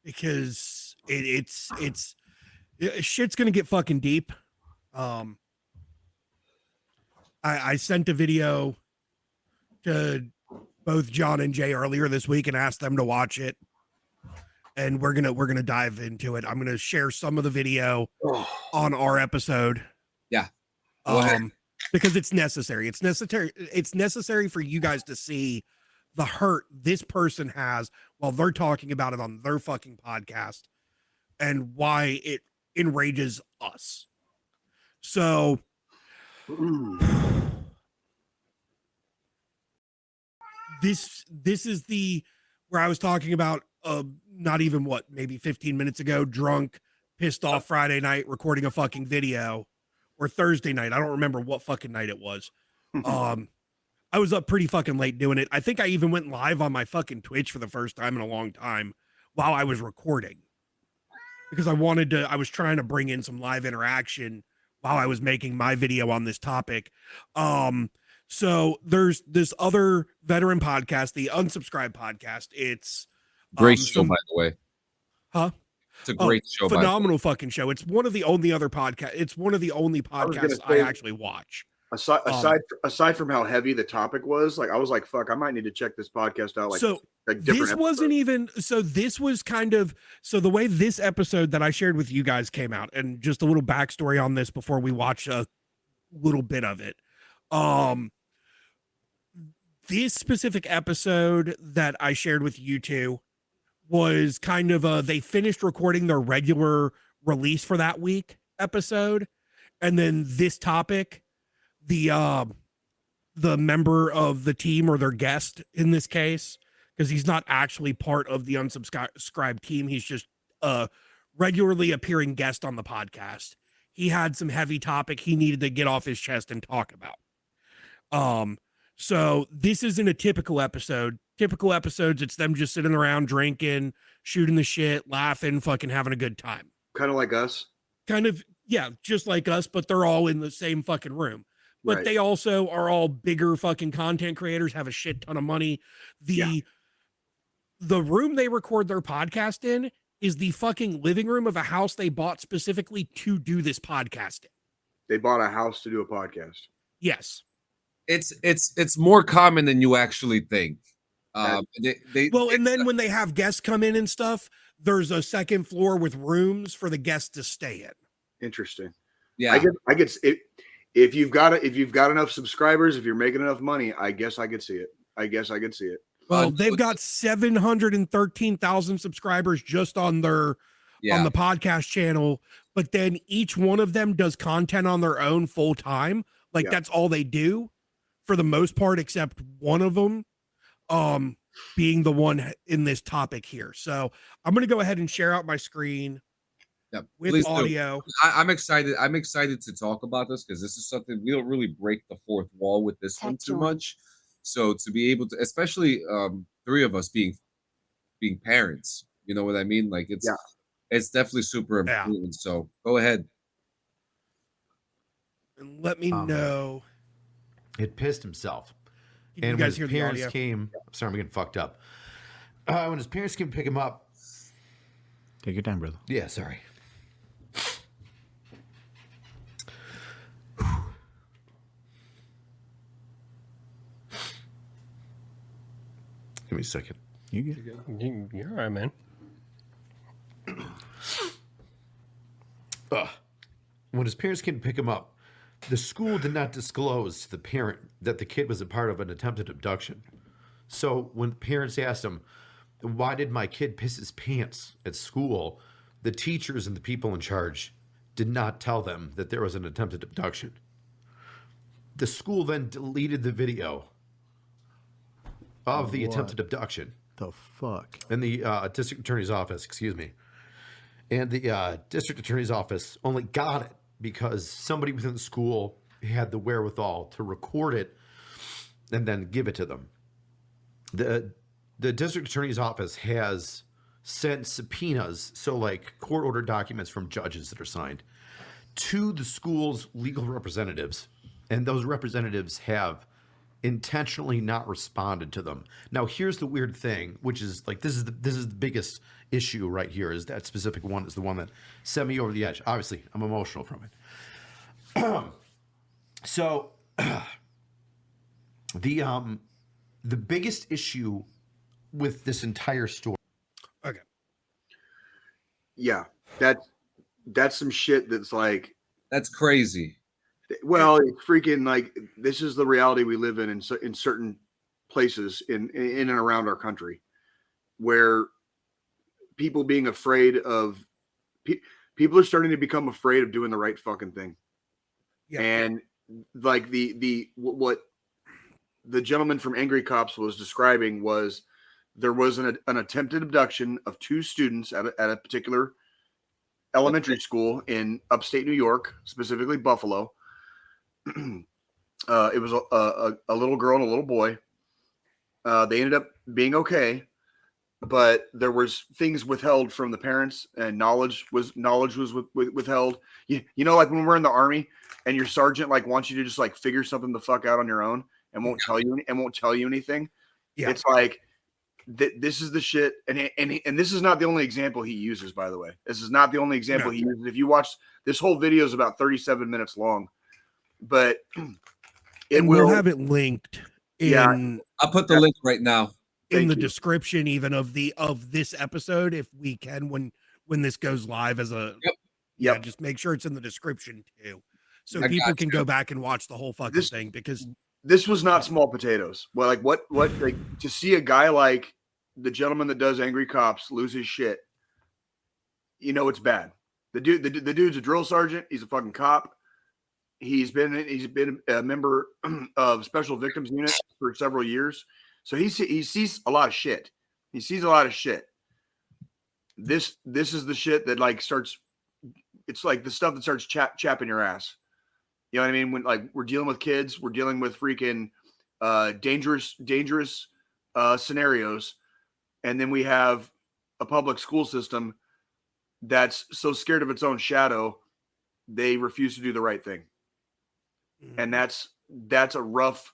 Because it's shit's gonna get fucking deep. I sent a video to both John and Jay earlier this week and asked them to watch it, and we're gonna dive into it. I'm gonna share some of the video on our episode. Yeah, because it's necessary. It's necessary for you guys to see the hurt this person has while they're talking about it on their fucking podcast and why it enrages us. So this is where I was talking about not even maybe 15 minutes ago, drunk, pissed off Friday night, recording a fucking video, or Thursday night. I don't remember what fucking night it was. I was up pretty fucking late doing it. I think I even went live on my fucking Twitch for the first time in a long time while I was recording, because I was trying to bring in some live interaction while I was making my video on this topic. So there's this other veteran podcast, the Unsubscribed podcast. It's great show, by the way. Huh? It's a great show. Phenomenal fucking show. It's one of the only other podcasts. It's one of the only podcasts I actually watch. Aside from how heavy the topic was, like I was like, fuck, I might need to check this podcast out. This was kind of the way this episode that I shared with you guys came out, and just a little backstory on this before we watch a little bit of it. This specific episode that I shared with you two was kind of they finished recording their regular release for that week episode, and then this topic, the member of the team, or their guest in this case, because he's not actually part of the Unsubscribed team, he's just a regularly appearing guest on the podcast. He had some heavy topic he needed to get off his chest and talk about. So this isn't a typical episode. Typical episodes, it's them just sitting around drinking, shooting the shit, laughing, fucking having a good time. Kind of like us. Kind of, yeah, just like us, but they're all in the same fucking room. But They also are all bigger fucking content creators, have a shit ton of money. The the room they record their podcast in is the fucking living room of a house they bought specifically to do this podcasting. They bought a house to do a podcast. Yes. It's more common than you actually think. And then when they have guests come in and stuff, there's a second floor with rooms for the guests to stay in. Interesting. Yeah, I get it. If you've got enough subscribers, if you're making enough money, I guess I could see it. Well, they've got 713,000 subscribers just on their on the podcast channel, but then each one of them does content on their own full time. Like that's all they do for the most part, except one of them being the one in this topic here. So I'm going to go ahead and share out my screen with audio. I'm excited. I'm excited to talk about this because this is something we don't really break the fourth wall with this one too much. So to be able to, especially three of us being parents, you know what I mean? Like it's definitely super important. So go ahead. And let me know. It pissed himself. You And guys when hear his the parents audio? came, sorry, I'm getting fucked up. When his parents came to pick him up. Take your time, brother. Yeah, sorry. Give me a second. You're all right, man. When his parents came to pick him up, the school did not disclose to the parent that the kid was a part of an attempted abduction. So when parents asked him, why did my kid piss his pants at school? The teachers and the people in charge did not tell them that there was an attempted abduction. The school then deleted the video of the attempted abduction. The fuck? In the district attorney's office, excuse me. And the district attorney's office only got it because somebody within the school had the wherewithal to record it and then give it to them. The district attorney's office has sent subpoenas, so like court order documents from judges that are signed, to the school's legal representatives. And those representatives have intentionally not responded to them. Now, here's the weird thing, which is like this is the biggest issue right here. Is that specific one is the one that sent me over the edge. Obviously, I'm emotional from it. So, the biggest issue with this entire story. Okay. Yeah, that's some shit that's like that's crazy. Well, it's freaking like this is the reality we live in certain places in and around our country, where people being afraid of people are starting to become afraid of doing the right fucking thing. Yeah. And like what the gentleman from Angry Cops was describing was there was an attempted abduction of two students at a particular elementary school in upstate New York, specifically Buffalo. It was a little girl and a little boy. They ended up being okay, but there was things withheld from the parents, and knowledge was withheld. You know, like when we're in the Army and your sergeant like wants you to just like figure something the fuck out on your own and won't tell you anything. Yeah. It's like this is the shit, and this is not the only example he uses. By the way, this is not the only example he uses. If you watch this whole video, is about 37 minutes long. But we'll have it linked in I'll put the link right now in the description even of this episode if we can when this goes live as a just make sure it's in the description too so people can go back and watch the whole fucking thing, because this was not small potatoes. Well, like what like to see a guy like the gentleman that does Angry Cops lose his shit, you know, it's bad. The dude's a drill sergeant. He's a fucking cop. He's been a member of Special Victims Unit for several years, so he sees a lot of shit. He sees a lot of shit. This is the shit that like starts. It's like the stuff that starts chapping your ass. You know what I mean? When like we're dealing with kids, we're dealing with freaking dangerous scenarios, and then we have a public school system that's so scared of its own shadow, they refuse to do the right thing. And that's a rough,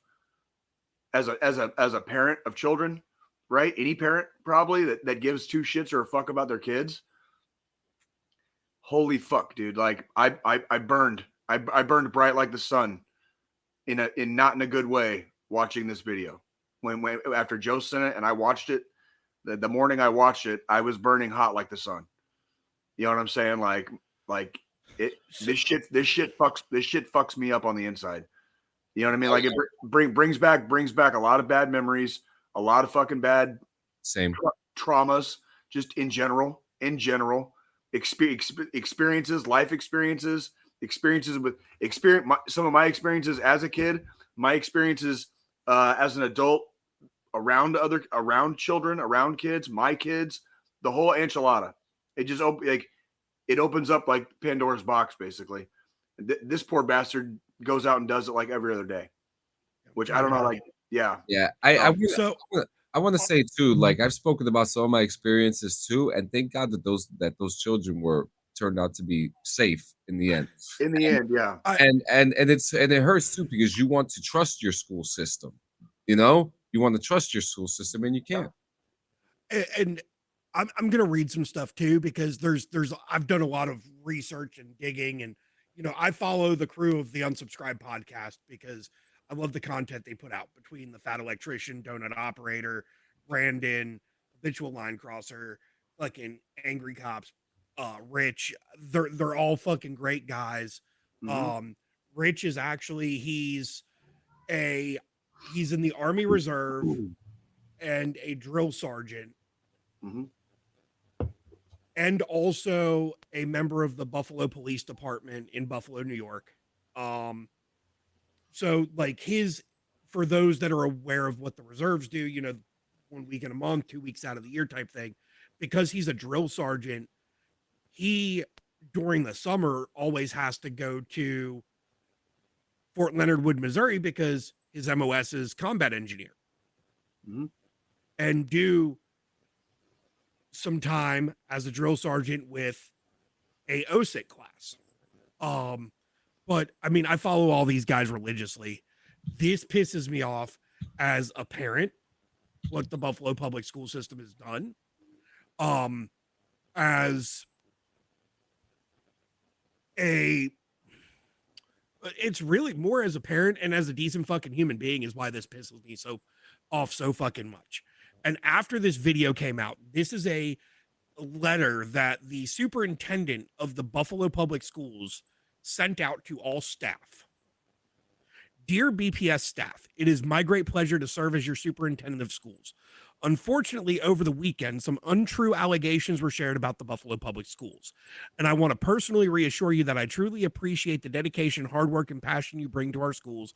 as a parent of children, right? Any parent probably that gives two shits or a fuck about their kids. Holy fuck, dude. Like I burned bright like the sun in not in a good way watching this video. When after Joe sent it and I watched it, the morning I watched it, I was burning hot like the sun. You know what I'm saying? Like this shit fucks me up on the inside. You know what I mean? Like it brings back a lot of bad memories, a lot of fucking bad traumas, just in general, experiences, life experiences with some of my experiences as a kid, my experiences as an adult around children, around kids, my kids, the whole enchilada. It just opens up like Pandora's box, basically. This poor bastard goes out and does it like every other day, which I don't know. Like, yeah. I want to say too, like I've spoken about some of my experiences too, and thank God that those children turned out to be safe in the end. In the end, yeah. And it hurts too because you want to trust your school system. You know, you want to trust your school system, and you can't. And I'm gonna read some stuff too because there's I've done a lot of research and digging, and I follow the crew of the Unsubscribed podcast because I love the content they put out between the Fat Electrician, Donut Operator, Brandon, Habitual Line Crosser, fucking Angry Cops, Rich. They're all fucking great guys. Mm-hmm. Rich is actually he's in the Army Reserve and a drill sergeant. Mm-hmm. And also a member of the Buffalo Police Department in Buffalo, New York. So like for those that are aware of what the reserves do, 1 week in a month, 2 weeks out of the year type thing, because he's a drill sergeant, he during the summer always has to go to Fort Leonard Wood, Missouri, because his MOS is combat engineer. Mm-hmm. And do some time as a drill sergeant with a OSIC class. But I mean, I follow all these guys religiously. This pisses me off as a parent, what the Buffalo public school system has done. It's really more as a parent and as a decent fucking human being is why this pisses me off so fucking much. And after this video came out, this is a letter that the superintendent of the Buffalo Public Schools sent out to all staff. Dear BPS staff, it is my great pleasure to serve as your superintendent of schools. Unfortunately, over the weekend, some untrue allegations were shared about the Buffalo Public Schools. And I want to personally reassure you that I truly appreciate the dedication, hard work, and passion you bring to our schools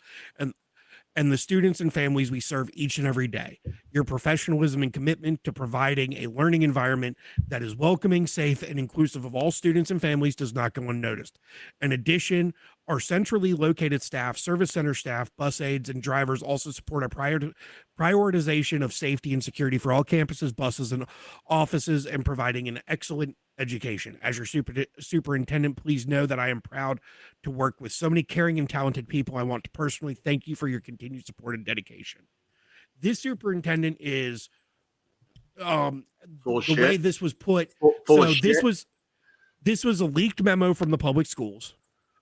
and the students and families we serve each and every day. Your professionalism and commitment to providing a learning environment that is welcoming, safe, and inclusive of all students and families does not go unnoticed. In addition, our centrally located staff, service center staff, bus aides, and drivers also support a prioritization of safety and security for all campuses, buses, and offices, and providing an excellent education. As your superintendent, please know that I am proud to work with so many caring and talented people. I want to personally thank you for your continued support and dedication. This superintendent is full the shit. way this was put. Full of shit. This was a leaked memo from the public schools,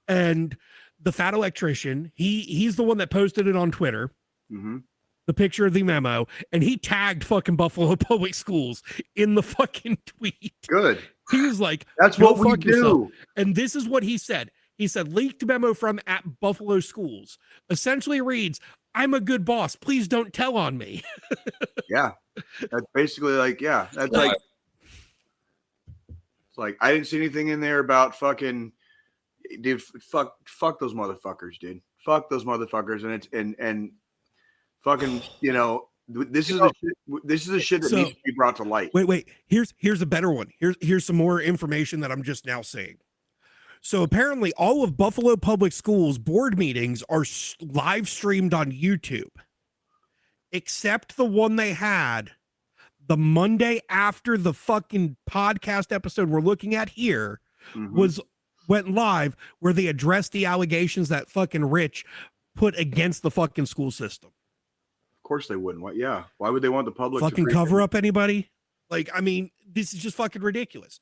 and the Fat Electrician, he's the one that posted it on Twitter. Mm-hmm. The picture of the memo, and he tagged fucking Buffalo Public Schools in the fucking tweet. Good. He was like, that's what we do. Yourself. And this is what he said. He said, leaked memo from at Buffalo Schools essentially reads, I'm a good boss. Please don't tell on me. Yeah. That's basically like, yeah. That's like, it's like, I didn't see anything in there about fucking, dude, fuck those motherfuckers, dude. Fuck those motherfuckers. And it's, and fucking, this is the shit that needs to be brought to light. Wait. Here's a better one. Here's some more information that I'm just now seeing. So apparently all of Buffalo Public Schools board meetings are live streamed on YouTube, except the one they had the Monday after the fucking podcast episode we're looking at here went live, where they addressed the allegations that fucking Rich put against the fucking school system. Of course they wouldn't. What? Yeah. Why would they want the public fucking to cover up anybody? Like, I mean, this is just fucking ridiculous.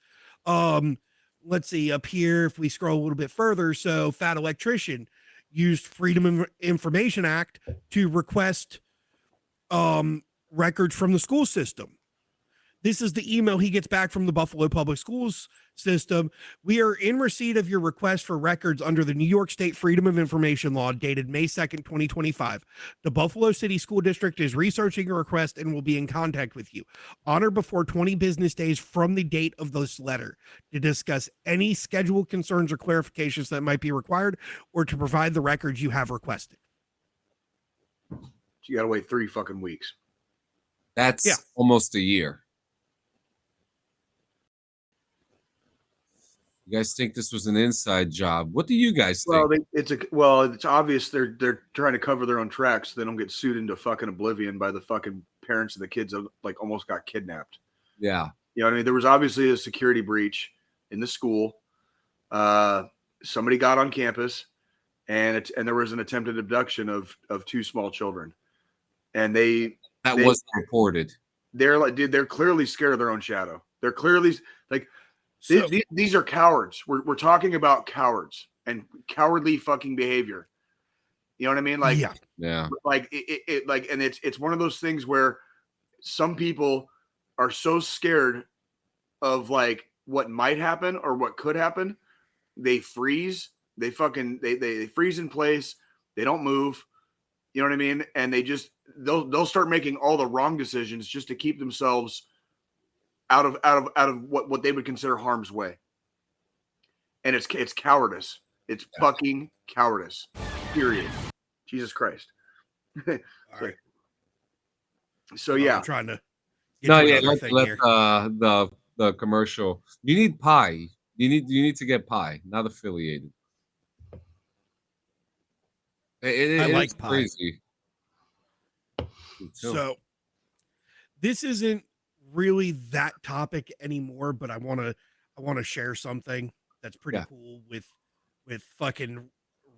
Let's see up here. If we scroll a little bit further, so Fat Electrician used Freedom of Information Act to request records from the school system. This is the email he gets back from the Buffalo Public Schools system. We are in receipt of your request for records under the New York State Freedom of Information Law dated May 2nd, 2025. The Buffalo City School District is researching your request and will be in contact with you on or before 20 business days from the date of this letter to discuss any scheduled concerns or clarifications that might be required or to provide the records you have requested. You got to wait 3 fucking weeks. That's almost a year. You guys think this was an inside job? What do you guys think? Well, it's obvious they're trying to cover their own tracks so they don't get sued into fucking oblivion by the fucking parents of the kids that like almost got kidnapped. Yeah. You know what I mean? There was obviously a security breach in the school. Somebody got on campus and there was an attempted abduction of 2 small children. And they wasn't reported. They're like, dude, they're clearly scared of their own shadow. They're clearly like, these are cowards. We're talking about cowards and cowardly fucking behavior. You know what I mean? Like, yeah. Like it like, and it's one of those things where some people are so scared of like what might happen or what could happen. They freeze. They freeze in place. They don't move. You know what I mean? And they'll start making all the wrong decisions just to keep themselves out of what they would consider harm's way. And it's cowardice. It's fucking cowardice. Period. Jesus Christ. Right. So yeah. I'm trying to let the commercial. You need pie. You need to get pie, not affiliated. I like pie. Crazy. So this isn't really that topic anymore, but I want to share something that's pretty cool with fucking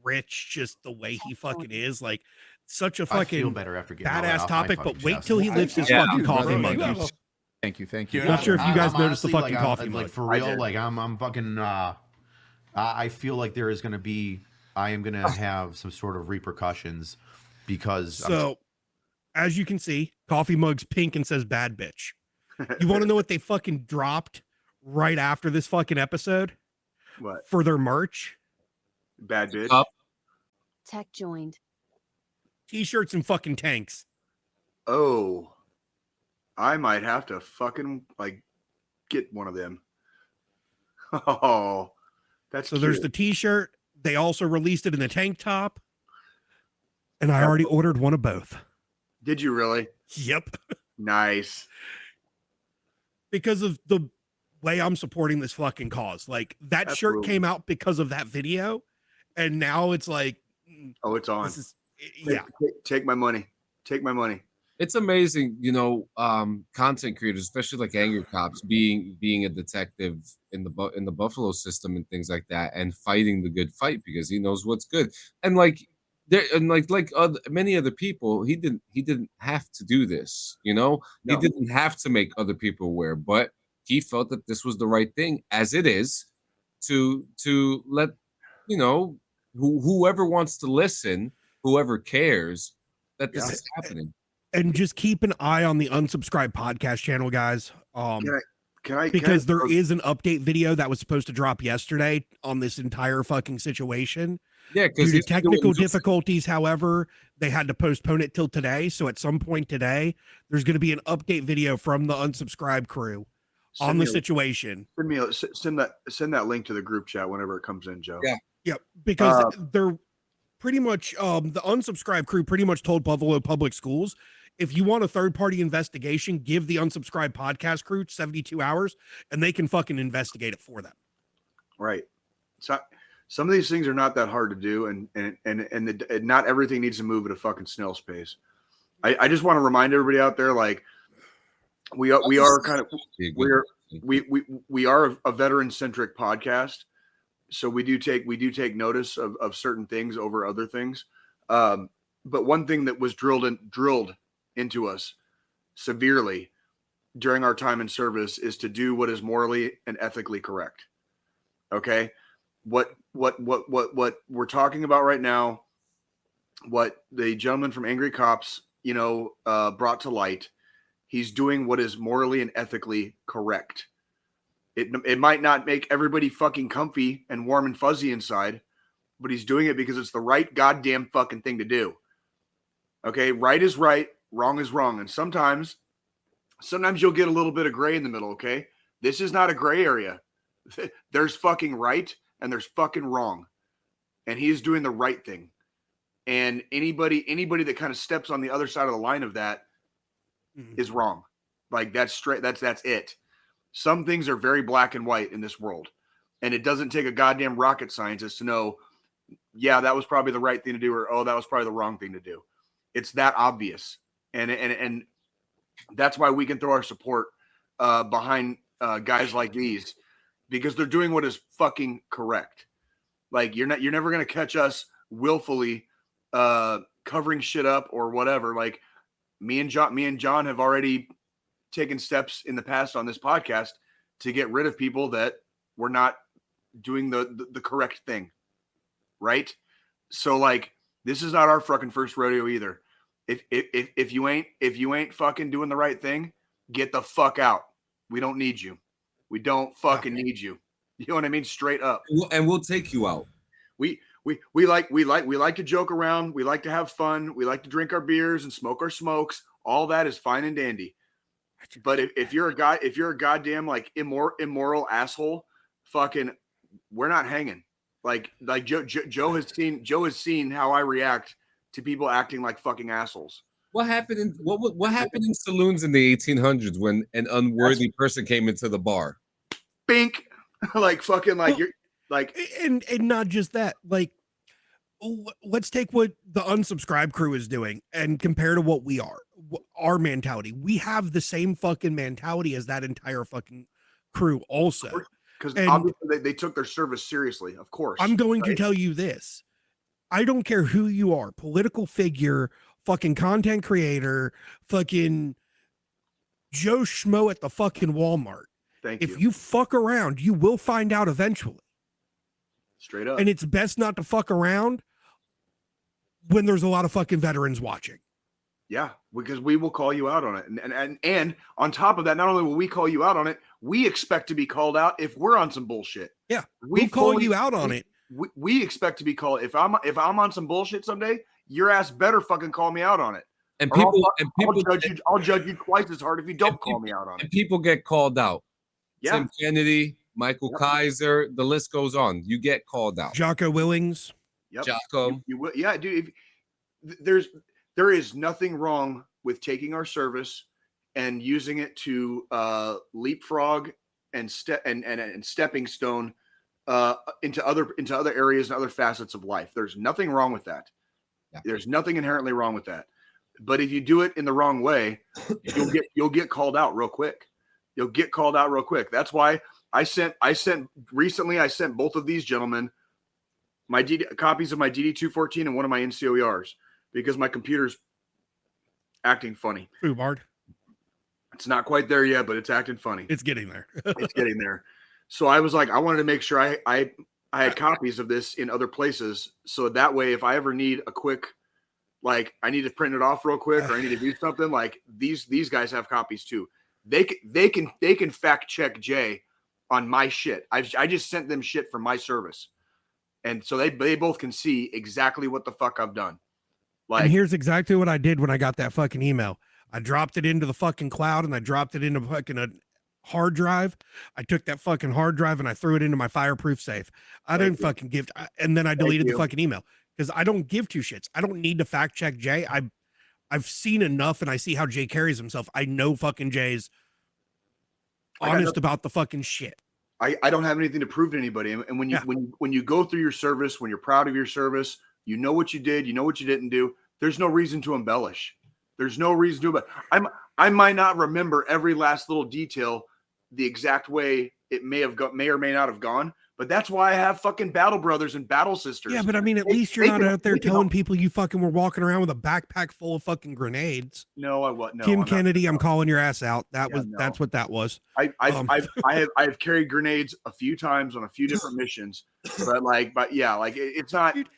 Rich, just the way he fucking is, like such a fucking better after badass topic. But wait till he lifts his fucking coffee mug. Thank you. Dude, not sure if you guys noticed the fucking coffee mug. Like for real, like I'm fucking. I feel like there is going to be. I am going to have some sort of repercussions because. So, as you can see, coffee mug's pink and says "bad bitch." You want to know what they fucking dropped right after this fucking episode? What? For their merch? Bad bitch. Tech joined. T-shirts and fucking tanks. Oh, I might have to fucking like get one of them. Oh, that's so. Cute. There's the T-shirt. They also released it in the tank top, and I already ordered one of both. Did you really? Yep. Nice. Because of the way I'm supporting this fucking cause. Like that shirt came out because of that video, and now it's like, oh, it's on. Take my money. Take my money. It's amazing, content creators, especially like Angry Cops, being a detective in the Buffalo system and things like that, and fighting the good fight because he knows what's good. And many other people, he didn't have to do this. He didn't have to make other people aware, but he felt that this was the right thing, as it is, to let whoever wants to listen, whoever cares, that this is happening. And just keep an eye on the Unsubscribed podcast channel, guys. Because there is an update video that was supposed to drop yesterday on this entire fucking situation. Yeah, due to technical difficulties, however, they had to postpone it till today. So at some point today, there's going to be an update video from the Unsubscribed crew on the situation. Send that link to the group chat whenever it comes in, Joe. Yeah, because they're pretty much the Unsubscribed crew pretty much told Buffalo Public Schools, if you want a third-party investigation, give the Unsubscribed podcast crew 72 hours, and they can fucking investigate it for them. Right. So some of these things are not that hard to do, and not everything needs to move at a fucking snail's pace. I just want to remind everybody out there, like we are a veteran-centric podcast, so we do take notice of certain things over other things. But one thing that was drilled into us severely during our time in service is to do what is morally and ethically correct. Okay? What we're talking about right now, what the gentleman from Angry Cops, brought to light, he's doing what is morally and ethically correct. It might not make everybody fucking comfy and warm and fuzzy inside, but he's doing it because it's the right goddamn fucking thing to do. Okay, right is right, wrong is wrong. And sometimes you'll get a little bit of gray in the middle, okay? This is not a gray area. There's fucking right and there's fucking wrong. And he is doing the right thing. And anybody that kind of steps on the other side of the line of that is wrong. Like, that's straight, that's it. Some things are very black and white in this world. And it doesn't take a goddamn rocket scientist to know, yeah, that was probably the right thing to do, or, oh, that was probably the wrong thing to do. It's that obvious. And that's why we can throw our support behind guys like these, because they're doing what is fucking correct. Like, you're never going to catch us willfully covering shit up or whatever. Like, me and John have already taken steps in the past on this podcast to get rid of people that were not doing the correct thing. Right? So, like, this is not our fucking first rodeo either. If you ain't fucking doing the right thing, get the fuck out. We don't need you. We don't fucking need you. You know what I mean? Straight up. And we'll take you out. We like to joke around. We like to have fun. We like to drink our beers and smoke our smokes. All that is fine and dandy. But if you're a goddamn like immoral asshole, fucking, we're not hanging. Like Joe has seen how I react to people acting like fucking assholes. What happened in saloons in the 1800s when an unworthy person came into the bar? Bink, like fucking, like, you're like, and not just that. Like, let's take what the unsubscribe crew is doing and compare to what we are. Our mentality. We have the same fucking mentality as that entire fucking crew also. Because obviously they took their service seriously, of course. I'm going to tell you this. I don't care who you are, political figure, fucking content creator, fucking Joe Schmo at the fucking Walmart. If you fuck around, you will find out eventually. Straight up. And it's best not to fuck around when there's a lot of fucking veterans watching. Yeah, because we will call you out on it. And on top of that, not only will we call you out on it, we expect to be called out if we're on some bullshit. Yeah, we'll call you out on it. We expect to be called. If I'm on some bullshit someday, your ass better fucking call me out on it. And I'll judge you twice as hard if you don't call me out on it. And people get called out. Yeah. Tim Kennedy, Michael Kaiser, the list goes on. You get called out. Jocko Willings. Yep. Jocko. You will, yeah, dude. There is nothing wrong with taking our service and using it to leapfrog and stepping stone into other areas and other facets of life. There's nothing wrong with that. Yeah. There's nothing inherently wrong with that. But if you do it in the wrong way, you'll get called out real quick. You'll get called out real quick. That's why I sent both of these gentlemen copies of my DD214 and one of my NCOERs because my computer's acting funny. Boobard. It's not quite there yet, but it's acting funny. It's getting there. It's getting there. So I was like, I wanted to make sure I had copies of this in other places. So that way, if I ever need a quick, like I need to print it off real quick or I need to do something, like these guys have copies too. They can fact check Jay on my shit. I just sent them shit from my service. And so they both can see exactly what the fuck I've done. Like, and here's exactly what I did when I got that fucking email. I dropped it into the fucking cloud and I dropped it into fucking a hard drive. I took that fucking hard drive and I threw it into my fireproof safe. I didn't fucking give, and then I deleted the fucking email because I don't give two shits. I don't need to fact check Jay. I've seen enough and I see how Jay carries himself. I know fucking Jay's honest about the fucking shit. I don't have anything to prove to anybody. And when you go through your service, when you're proud of your service, you know what you did, you know what you didn't do. There's no reason to embellish. There's no reason to, but I might not remember every last little detail the exact way it may or may not have gone, But that's why I have fucking battle brothers and battle sisters. Yeah, but I mean, at least you're not out there telling people you fucking were walking around with a backpack full of fucking grenades. No, I wasn't. No, Kim Kennedy, I'm calling your ass out. That's what that was. I have carried grenades a few times on a few different missions, but yeah, like it's not. Dude,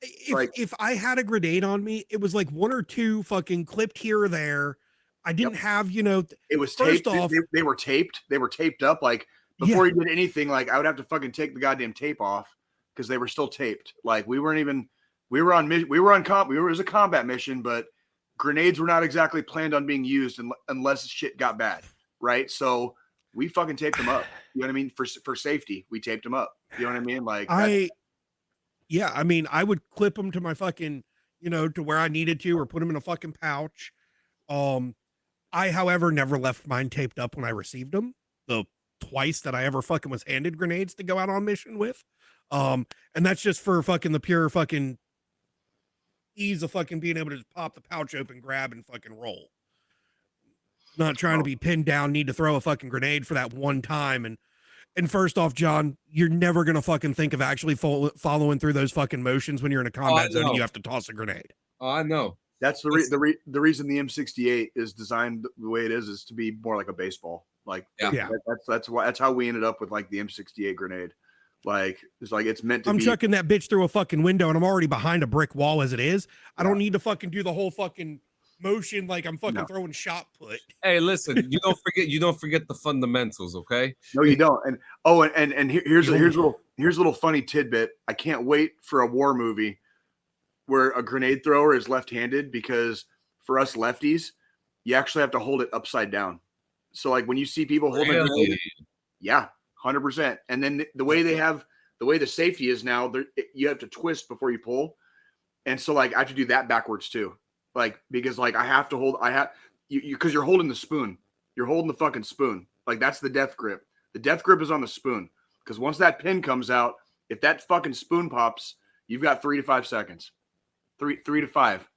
if I had a grenade on me, it was like one or two fucking clipped here or there. I didn't have, it was taped. They were taped. They were taped up. Like before you did anything, like I would have to fucking take the goddamn tape off because they were still taped. Like it was a combat mission, but grenades were not exactly planned on being used unless shit got bad. Right. So we fucking taped them up. You know what I mean? For safety, we taped them up. You know what I mean? Like yeah, I mean, I would clip them to my fucking, to where I needed to, or put them in a fucking pouch. I, however, never left mine taped up when I received them. The twice that I ever fucking was handed grenades to go out on mission with. And that's just for fucking the pure fucking ease of fucking being able to just pop the pouch open, grab, and fucking roll. Not trying to be pinned down, need to throw a fucking grenade for that one time. And first off, John, you're never going to fucking think of actually following through those fucking motions when you're in a combat zone and you have to toss a grenade. Oh, I know. That's the reason the M68 is designed the way it is to be more like a baseball. Like, that's how we ended up with like the M68 grenade. Like, it's meant to be. I'm chucking that bitch through a fucking window and I'm already behind a brick wall as it is. I don't need to fucking do the whole fucking motion like I'm fucking throwing shot put. Hey, listen, you don't forget the fundamentals, okay? No, you don't. And here's a little funny tidbit. I can't wait for a war movie where a grenade thrower is left-handed, because for us lefties, you actually have to hold it upside down. So like when you see people holding a grenade, 100%. And then the way the safety is now, you have to twist before you pull. And so like I have to do that backwards too. Like, because like because you're holding the spoon. You're holding the fucking spoon. Like that's the death grip. The death grip is on the spoon. Because once that pin comes out, if that fucking spoon pops, you've got 3 to 5 seconds. 3 to 5.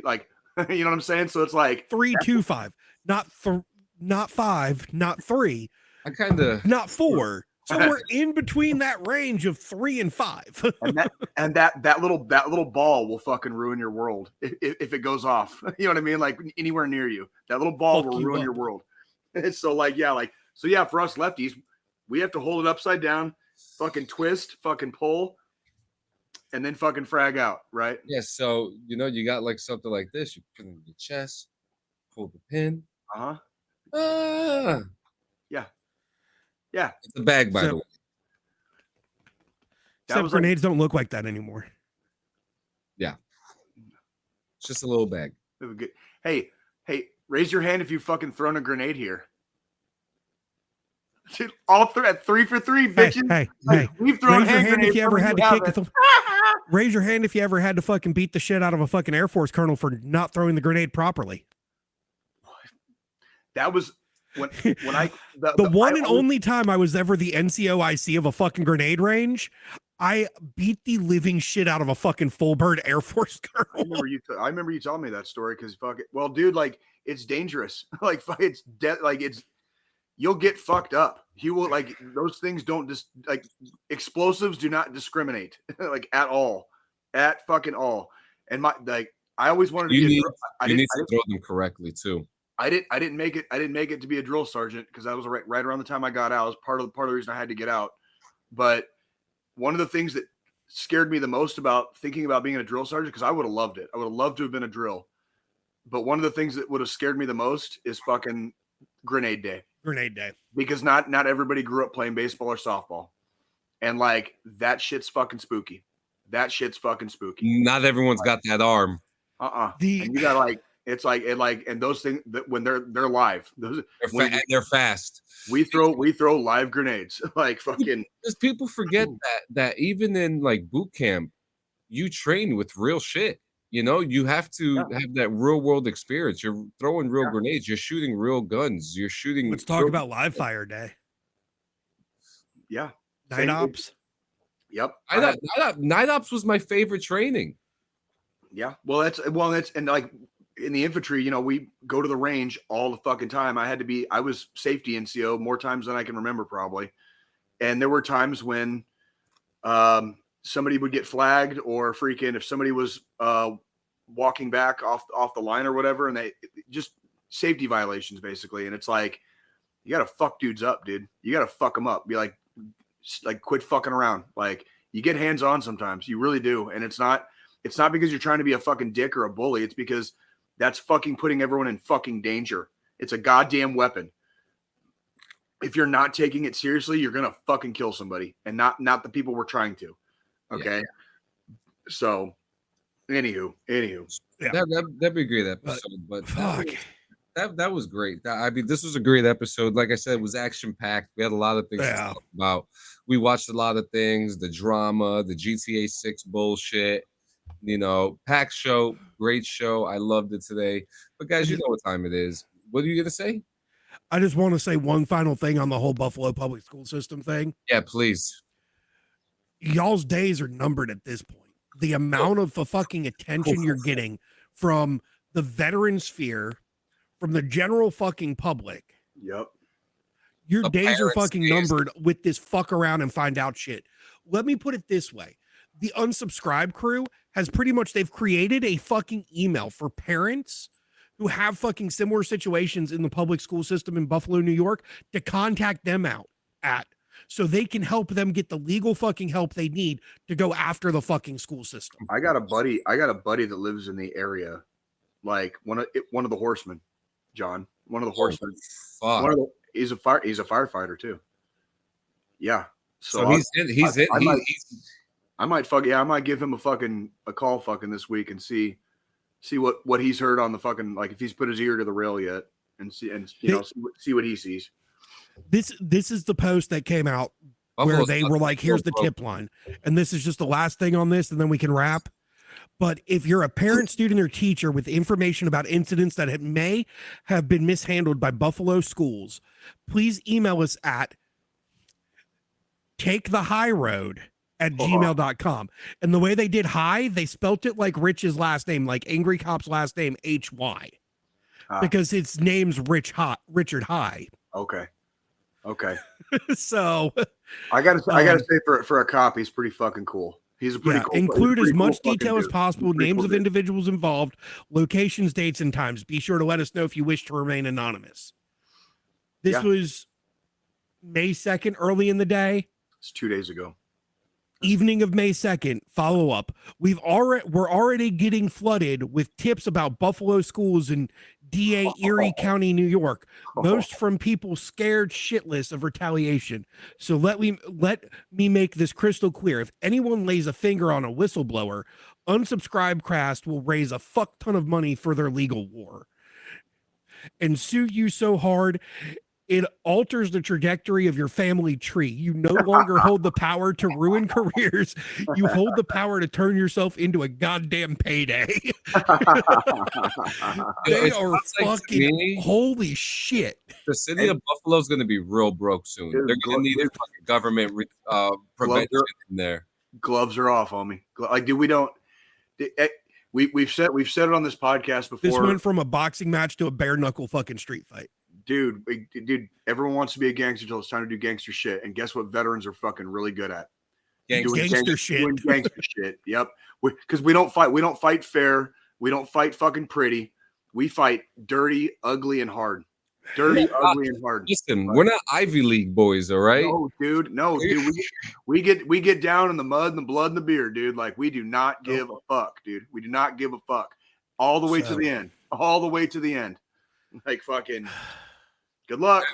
Like, you know what I'm saying? So it's like 3 to 5, not 5, not 3. I kind of not 4. Somewhere in between that range of 3 and 5. and that little ball will fucking ruin your world if it goes off. You know what I mean? Like anywhere near you, that little ball will ruin your world. So for us lefties, we have to hold it upside down, fucking twist, fucking pull, and then fucking frag out, right? Yeah. So you got like something like this. You put it in your chest, pull the pin. Yeah. It's a bag, by the way. Except grenades don't look like that anymore. Yeah. It's just a little bag. Hey, raise your hand if you've fucking thrown a grenade here. All at 3 for 3, bitches. Hey. We've thrown raise your hand if you ever had to kick raise your hand if you ever had to fucking beat the shit out of a fucking Air Force colonel for not throwing the grenade properly. That was when I the one and only time I was ever the NCOIC of a fucking grenade range, I beat the living shit out of a fucking full bird Air Force colonel. I remember you telling me that story because dude, like it's dangerous. Like it's like you'll get fucked up. He will like those things don't just like explosives do not discriminate like at all, at fucking all. And I always wanted to you need to throw them correctly too. I didn't make it to be a drill sergeant because that was right around the time I got out. It was part of the reason I had to get out. But one of the things that scared me the most about thinking about being a drill sergeant, because I would have loved it. I would have loved to have been a drill. But one of the things that would have scared me the most is fucking grenade day. Grenade day. Because not everybody grew up playing baseball or softball. And like that shit's fucking spooky. Not everyone's got that arm. And you got like it's like and those things that when they're live, they're fast. We throw live grenades like fucking. Because people forget that even in like boot camp, you train with real shit. You have to have that real world experience. You're throwing real grenades. You're shooting real guns. You're shooting. Let's talk about live fire day. Yeah, night ops. Yep, night ops was my favorite training. Yeah, well, that's and like. In the infantry, we go to the range all the fucking time. I was safety NCO more times than I can remember probably. And there were times when somebody would get flagged, or freaking if somebody was walking back off the line or whatever, and they just safety violations basically. And it's like, you gotta fuck dudes up, dude. You gotta fuck them up. Be like quit fucking around. Like, you get hands on sometimes, you really do. And it's not because you're trying to be a fucking dick or a bully. It's because that's fucking putting everyone in fucking danger. It's a goddamn weapon. If you're not taking it seriously, you're gonna fucking kill somebody, and not the people we're trying to. Okay. Yeah. So, anywho, yeah. That'd be a great episode. But fuck, that was great. I mean, this was a great episode. Like I said, it was action packed. We had a lot of things to talk about. We watched a lot of things, the drama, the GTA 6 bullshit. You know, packed show, great show. I loved it today. But guys, you know what time it is. What are you gonna say? I just want to say one final thing on the whole Buffalo public school system thing. Yeah, please. Y'all's days are numbered at this point. The amount of fucking attention you're getting from the veteran sphere, from the general fucking public. Yep. Your days are fucking numbered with this fuck around and find out shit. Let me put it this way. The unsubscribe crew has pretty much, they've created a fucking email for parents who have fucking similar situations in the public school system in Buffalo, New York, to contact them out at, so they can help them get the legal fucking help they need to go after the fucking school system. I got a buddy that lives in the area, like one of the horsemen, John, one of the horsemen. He's a firefighter too. Yeah. So he's in. I might give him a call fucking this week and see what he's heard on the fucking, like, if he's put his ear to the rail yet, and see what he sees. This is the post that came out where they were like, here's the tip line. And this is just the last thing on this, and then we can wrap. But if you're a parent, student, or teacher with information about incidents that may have been mishandled by Buffalo schools, please email us at takethehighroad@gmail.com. And the way they did high, they spelt it like Rich's last name, like Angry Cop's last name, HY, because his name's Richard High. Okay. So I gotta say, for a cop, he's pretty fucking cool. He's a pretty cool. Include as much detail as possible, names of individuals involved, locations, dates, and times. Be sure to let us know if you wish to remain anonymous. This was May 2nd, early in the day. It's 2 days ago. Evening of May 2nd, follow up. We're already getting flooded with tips about Buffalo schools in DA Erie County, New York, most from people scared shitless of retaliation. So let me make this crystal clear. If anyone lays a finger on a whistleblower, Unsubscribe Crast will raise a fuck ton of money for their legal war and sue you so hard it alters the trajectory of your family tree. You no longer hold the power to ruin careers. You hold the power to turn yourself into a goddamn payday. They are fucking holy shit. The city of Buffalo is going to be real broke soon. They're going to need a fucking government prevention in there. Gloves are off, homie. Like, dude, we've said it on this podcast before. This went from a boxing match to a bare knuckle fucking street fight. Dude, everyone wants to be a gangster until it's time to do gangster shit. And guess what veterans are fucking really good at? Gangster shit. Doing gangster shit. Yep. Because we don't fight. We don't fight fair. We don't fight fucking pretty. We fight dirty, ugly, and hard. Dirty, ugly, and hard. Listen, we're not Ivy League boys, all right? No, dude. We get down in the mud and the blood and the beer, dude. Like, we do not give a fuck, dude. We do not give a fuck. All the way to the end. All the way to the end. Like, fucking... Good luck,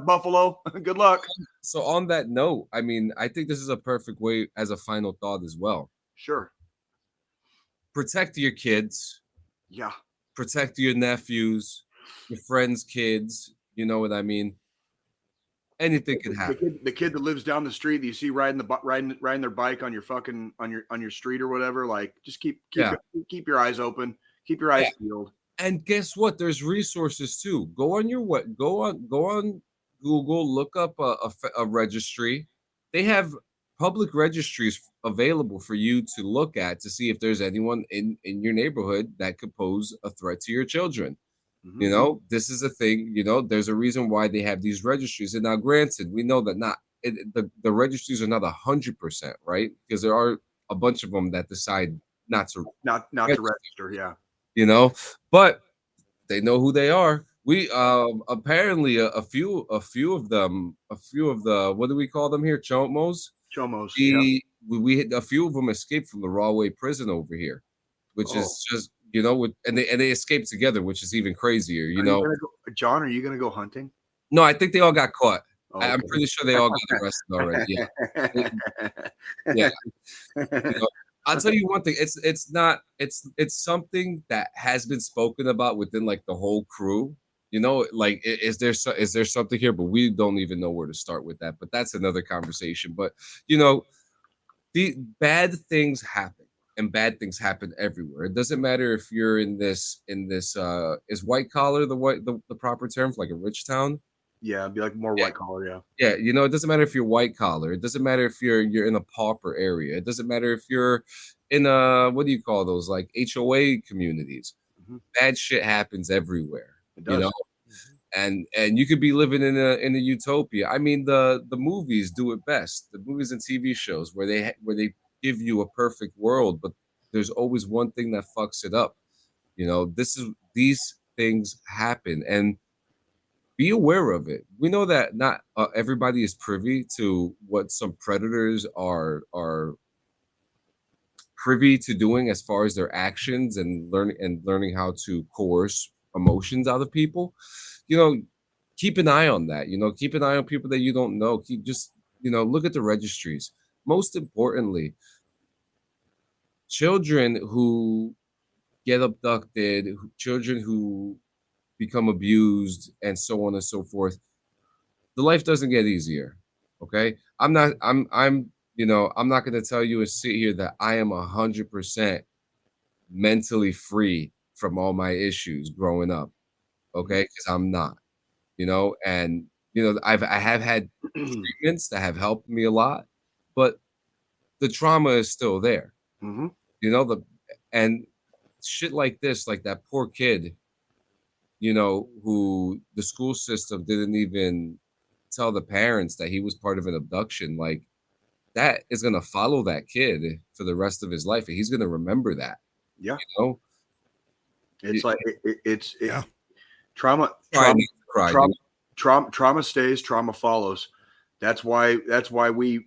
Buffalo. Good luck. So on that note, I mean, I think this is a perfect way as a final thought as well. Sure. Protect your kids. Yeah. Protect your nephews, your friends' kids. You know what I mean? Anything can happen. The kid that lives down the street that you see riding their bike on your fucking on your street or whatever. Like, just keep your eyes open. Keep your eyes peeled. And guess what? There's resources too. Go on Google, look up a registry. They have public registries available for you to look at to see if there's anyone in your neighborhood that could pose a threat to your children. Mm-hmm. You know, this is a thing. You know, there's a reason why they have these registries. And now, granted, we know that not the registries are not 100%, right? Because there are a bunch of them that decide not to register, yeah. You know, but they know who they are. We apparently a few of the what do we call them here? Chomos. We a few of them escaped from the Rahway prison over here, which is just and they escaped together, which is even crazier. John, are you gonna go hunting? No, I think they all got caught. Okay. I'm pretty sure they all got arrested already. Yeah. I'll tell you one thing. It's something that has been spoken about within like the whole crew. Like is there something here? But we don't even know where to start with that. But that's another conversation. But the bad things happen, and bad things happen everywhere. It doesn't matter if you're in this is white collar the proper term for like a rich town. Yeah, it'd be like more white collar, yeah. Yeah, it doesn't matter if you're white collar. It doesn't matter if you're in a pauper area. It doesn't matter if you're in a what do you call those, like HOA communities. Mm-hmm. Bad shit happens everywhere. It does. And you could be living in a utopia. I mean, the movies do it best. The movies and TV shows where they give you a perfect world, but there's always one thing that fucks it up. These things happen, and be aware of it. We know that not everybody is privy to what some predators are privy to doing as far as their actions and learning how to coerce emotions out of people. Keep an eye on that. Keep an eye on people that you don't know. Look at the registries. Most importantly, children who get abducted, children who become abused, and so on and so forth. The life doesn't get easier. Okay. I'm not going to tell you and sit here that I am 100% mentally free from all my issues growing up. Okay. Because I'm not, and I have had treatments that have helped me a lot, but the trauma is still there. Mm-hmm. And shit like this, like that poor kid, who the school system didn't even tell the parents that he was part of an abduction. Like, that is going to follow that kid for the rest of his life. And he's going to remember that. Yeah. It's trauma stays, trauma follows. That's why we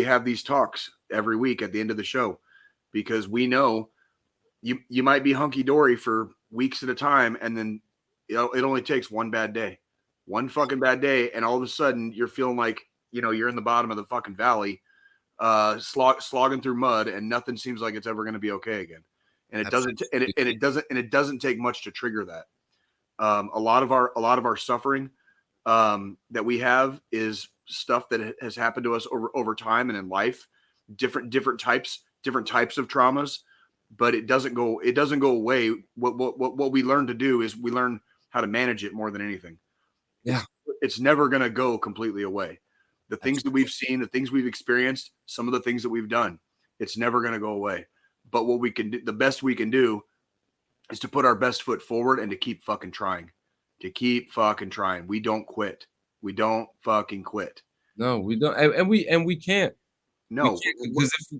have these talks every week at the end of the show, because we know you might be hunky-dory for weeks at a time, and then it only takes one fucking bad day, and all of a sudden you're feeling like you're in the bottom of the fucking valley, slogging through mud, and nothing seems like it's ever going to be okay again. And it doesn't take much to trigger that. A lot of our suffering that we have is stuff that has happened to us over time and in life, different types of traumas. But it doesn't go away. What we learn to do is we learn how to manage it more than anything. Yeah. It's never going to go completely away. The things that we've seen, the things we've experienced, some of the things that we've done, it's never going to go away. But what we can do, the best we can do, is to put our best foot forward and to keep fucking trying. We don't quit. We don't fucking quit. No, we don't. And we can't. No,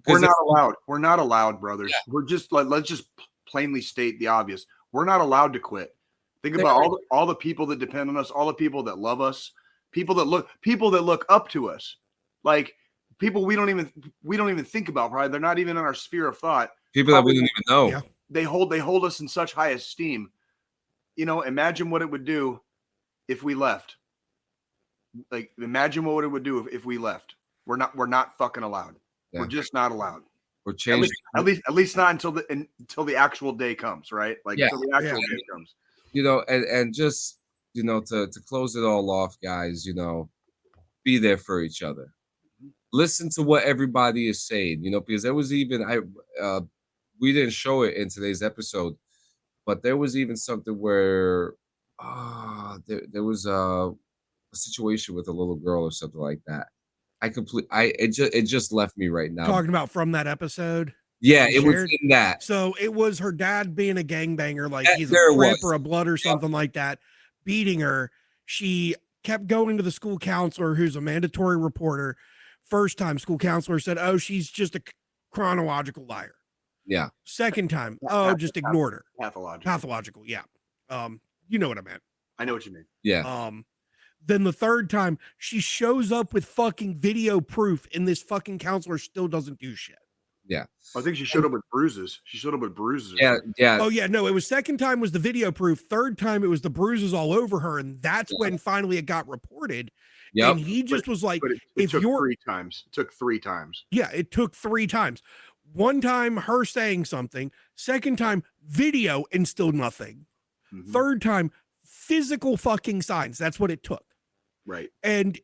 we're not allowed. We're not allowed, brothers. Yeah. We're just let's just plainly state the obvious. We're not allowed to quit. Think about all the people that depend on us, all the people that love us, people that look up to us, like people we don't even think about. Probably they're not even in our sphere of thought. People that we don't even know. Yeah. They hold us in such high esteem. Imagine what it would do if we left. Like, imagine what it would do if we left. We're not fucking allowed. Yeah. We're just not allowed. We're changing. At least not until the actual day comes, right? Like, until the actual day comes. And just to close it all off, guys. Be there for each other. Listen to what everybody is saying. Because there was even we didn't show it in today's episode, but there was even something where there was a situation with a little girl or something like that. It just left me right now. Talking about from that episode. Yeah, it was in that. So it was her dad being a gangbanger, like he's a Crip or a Blood or something like that, beating her. She kept going to the school counselor, who's a mandatory reporter. First time, school counselor said, "Oh, she's just a chronological liar." Yeah. Second time, just ignored her. Pathological, yeah. You know what I meant. I know what you mean. Yeah. Then the third time, she shows up with fucking video proof, and this fucking counselor still doesn't do shit. Yeah. I think she showed up with bruises. Yeah, yeah. Oh yeah, no, it was second time was the video proof. Third time it was the bruises all over her, and that's when finally it got reported. Yep. And he just was like, But it if took you're 3 times. It took 3 times. Yeah, it took 3 times. One time her saying something, second time video and still nothing. Mm-hmm. Third time physical fucking signs. That's what it took. Right. And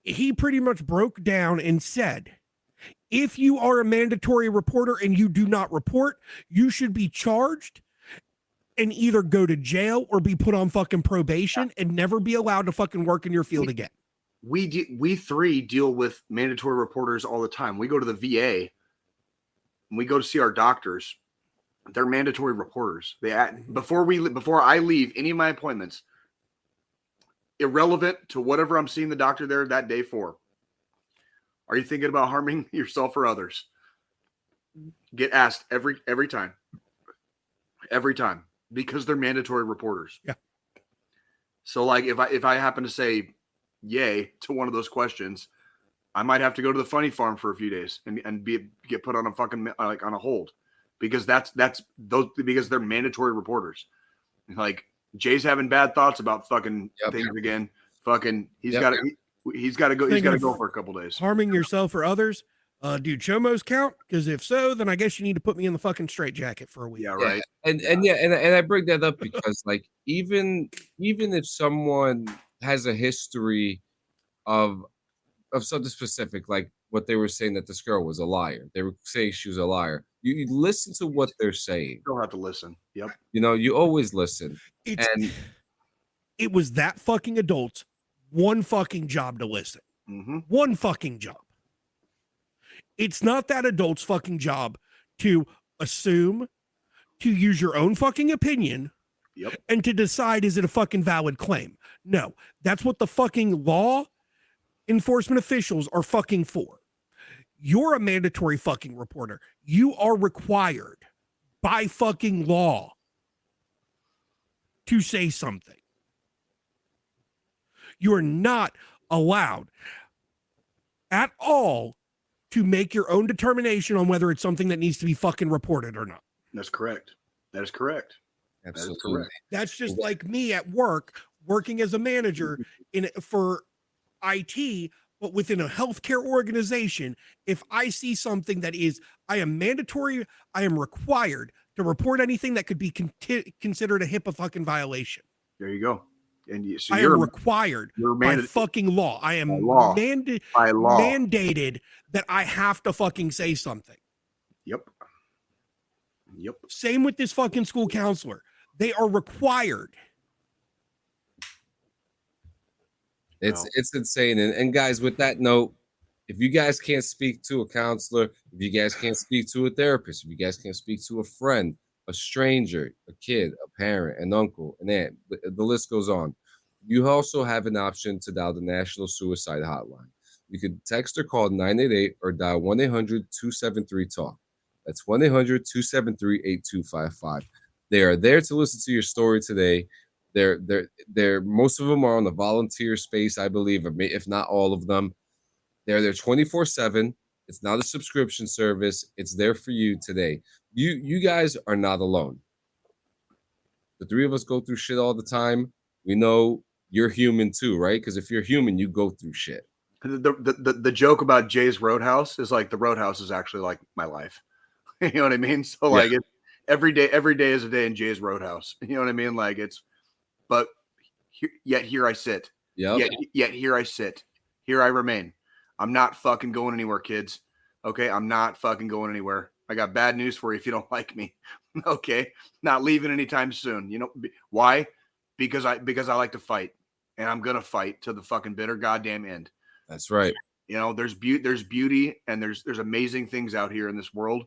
he pretty much broke down and said, if you are a mandatory reporter and you do not report, you should be charged and either go to jail or be put on fucking probation and never be allowed to fucking work in your field again. We 3 deal with mandatory reporters all the time. We go to the VA and we go to see our doctors. They're mandatory reporters. Before I leave any of my appointments, irrelevant to whatever I'm seeing the doctor there that day for. Are you thinking about harming yourself or others? Get asked every time. Every time. Because they're mandatory reporters. Yeah. So like if I happen to say yay to one of those questions, I might have to go to the funny farm for a few days and get put on a fucking like on a hold because because they're mandatory reporters. Like Jay's having bad thoughts about fucking things again. Fucking he's got to go for a couple days. Harming yourself or others. Do chomos count? Because if so, then I guess you need to put me in the fucking straitjacket for a week. Yeah, right. And I bring that up because like even if someone has a history of something specific, like what they were saying that this girl was a liar, they were saying she was a liar. You listen to what they're saying. You don't have to listen. Yep. You know, you always listen. It was that fucking adult's one fucking job to listen. Mm-hmm. One fucking job. It's not that adult's fucking job to assume, to use your own fucking opinion, and to decide is it a fucking valid claim. No, that's what the fucking law enforcement officials are fucking for. You're a mandatory fucking reporter. You are required by fucking law to say something. You are not allowed at all to make your own determination on whether it's something that needs to be fucking reported or not. That's correct. That is correct. Absolutely. That is correct. That's just like me at work, working as a manager for IT, but within a healthcare organization. If I see something that I am required to report anything that could be considered a HIPAA fucking violation. There you go. And so I am required by fucking law. I am mandated that I have to fucking say something. Yep. Same with this fucking school counselor. They are required. It's insane. And guys, with that note, if you guys can't speak to a counselor, if you guys can't speak to a therapist, if you guys can't speak to a friend, a stranger, a kid, a parent, an uncle, an aunt, the list goes on. You also have an option to dial the National Suicide Hotline. You can text or call 988 or dial 1-800-273-TALK. That's 1-800-273-8255. They are there to listen to your story today. They're most of them are on the volunteer space, I believe, if not all of them. They're there 24/7. It's not a subscription service. It's there for you today. You guys are not alone. The 3 of us go through shit all the time. We know you're human too, right? Because if you're human, you go through shit. The joke about Jay's Roadhouse is like the Roadhouse is actually like my life. You know what I mean? So like every day is a day in Jay's Roadhouse. You know what I mean? Like but yet here I sit. Yep. Yet here I sit. Here I remain. I'm not fucking going anywhere, kids. Okay, I'm not fucking going anywhere. I got bad news for you if you don't like me. Okay, not leaving anytime soon. You know why? Because I like to fight, and I'm gonna fight to the fucking bitter goddamn end. That's right. You know, there's beauty, and there's amazing things out here in this world.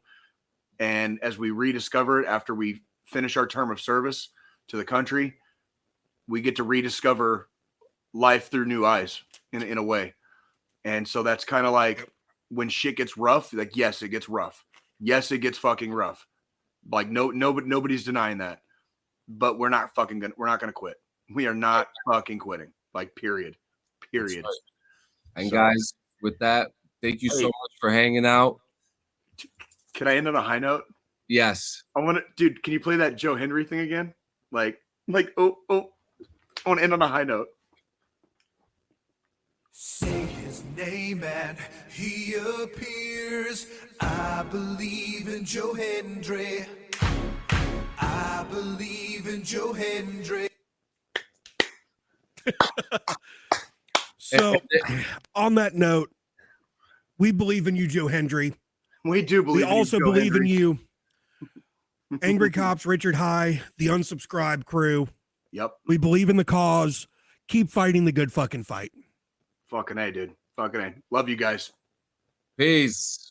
And as we rediscover it after we finish our term of service to the country, we get to rediscover life through new eyes in a way. And so that's kind of like when shit gets rough, like, yes, it gets rough. Yes, it gets fucking rough. Like nobody's denying that. But we're not going to quit. We are not fucking quitting. Like, period. Right. And so, guys, with that, thank you so much for hanging out. Can I end on a high note? Yes. Dude, can you play that Joe Hendry thing again? Like, oh, I want to end on a high note. Say his name and he appears. I believe in Joe Hendry. I believe in Joe Hendry. So, on that note, we believe in you, Joe Hendry. We do believe. We also believe in you, Angry Cops, Richard High, the Unsubscribe crew. Yep. We believe in the cause. Keep fighting the good fucking fight. Fucking A, dude. Fucking A. Love you guys. Peace.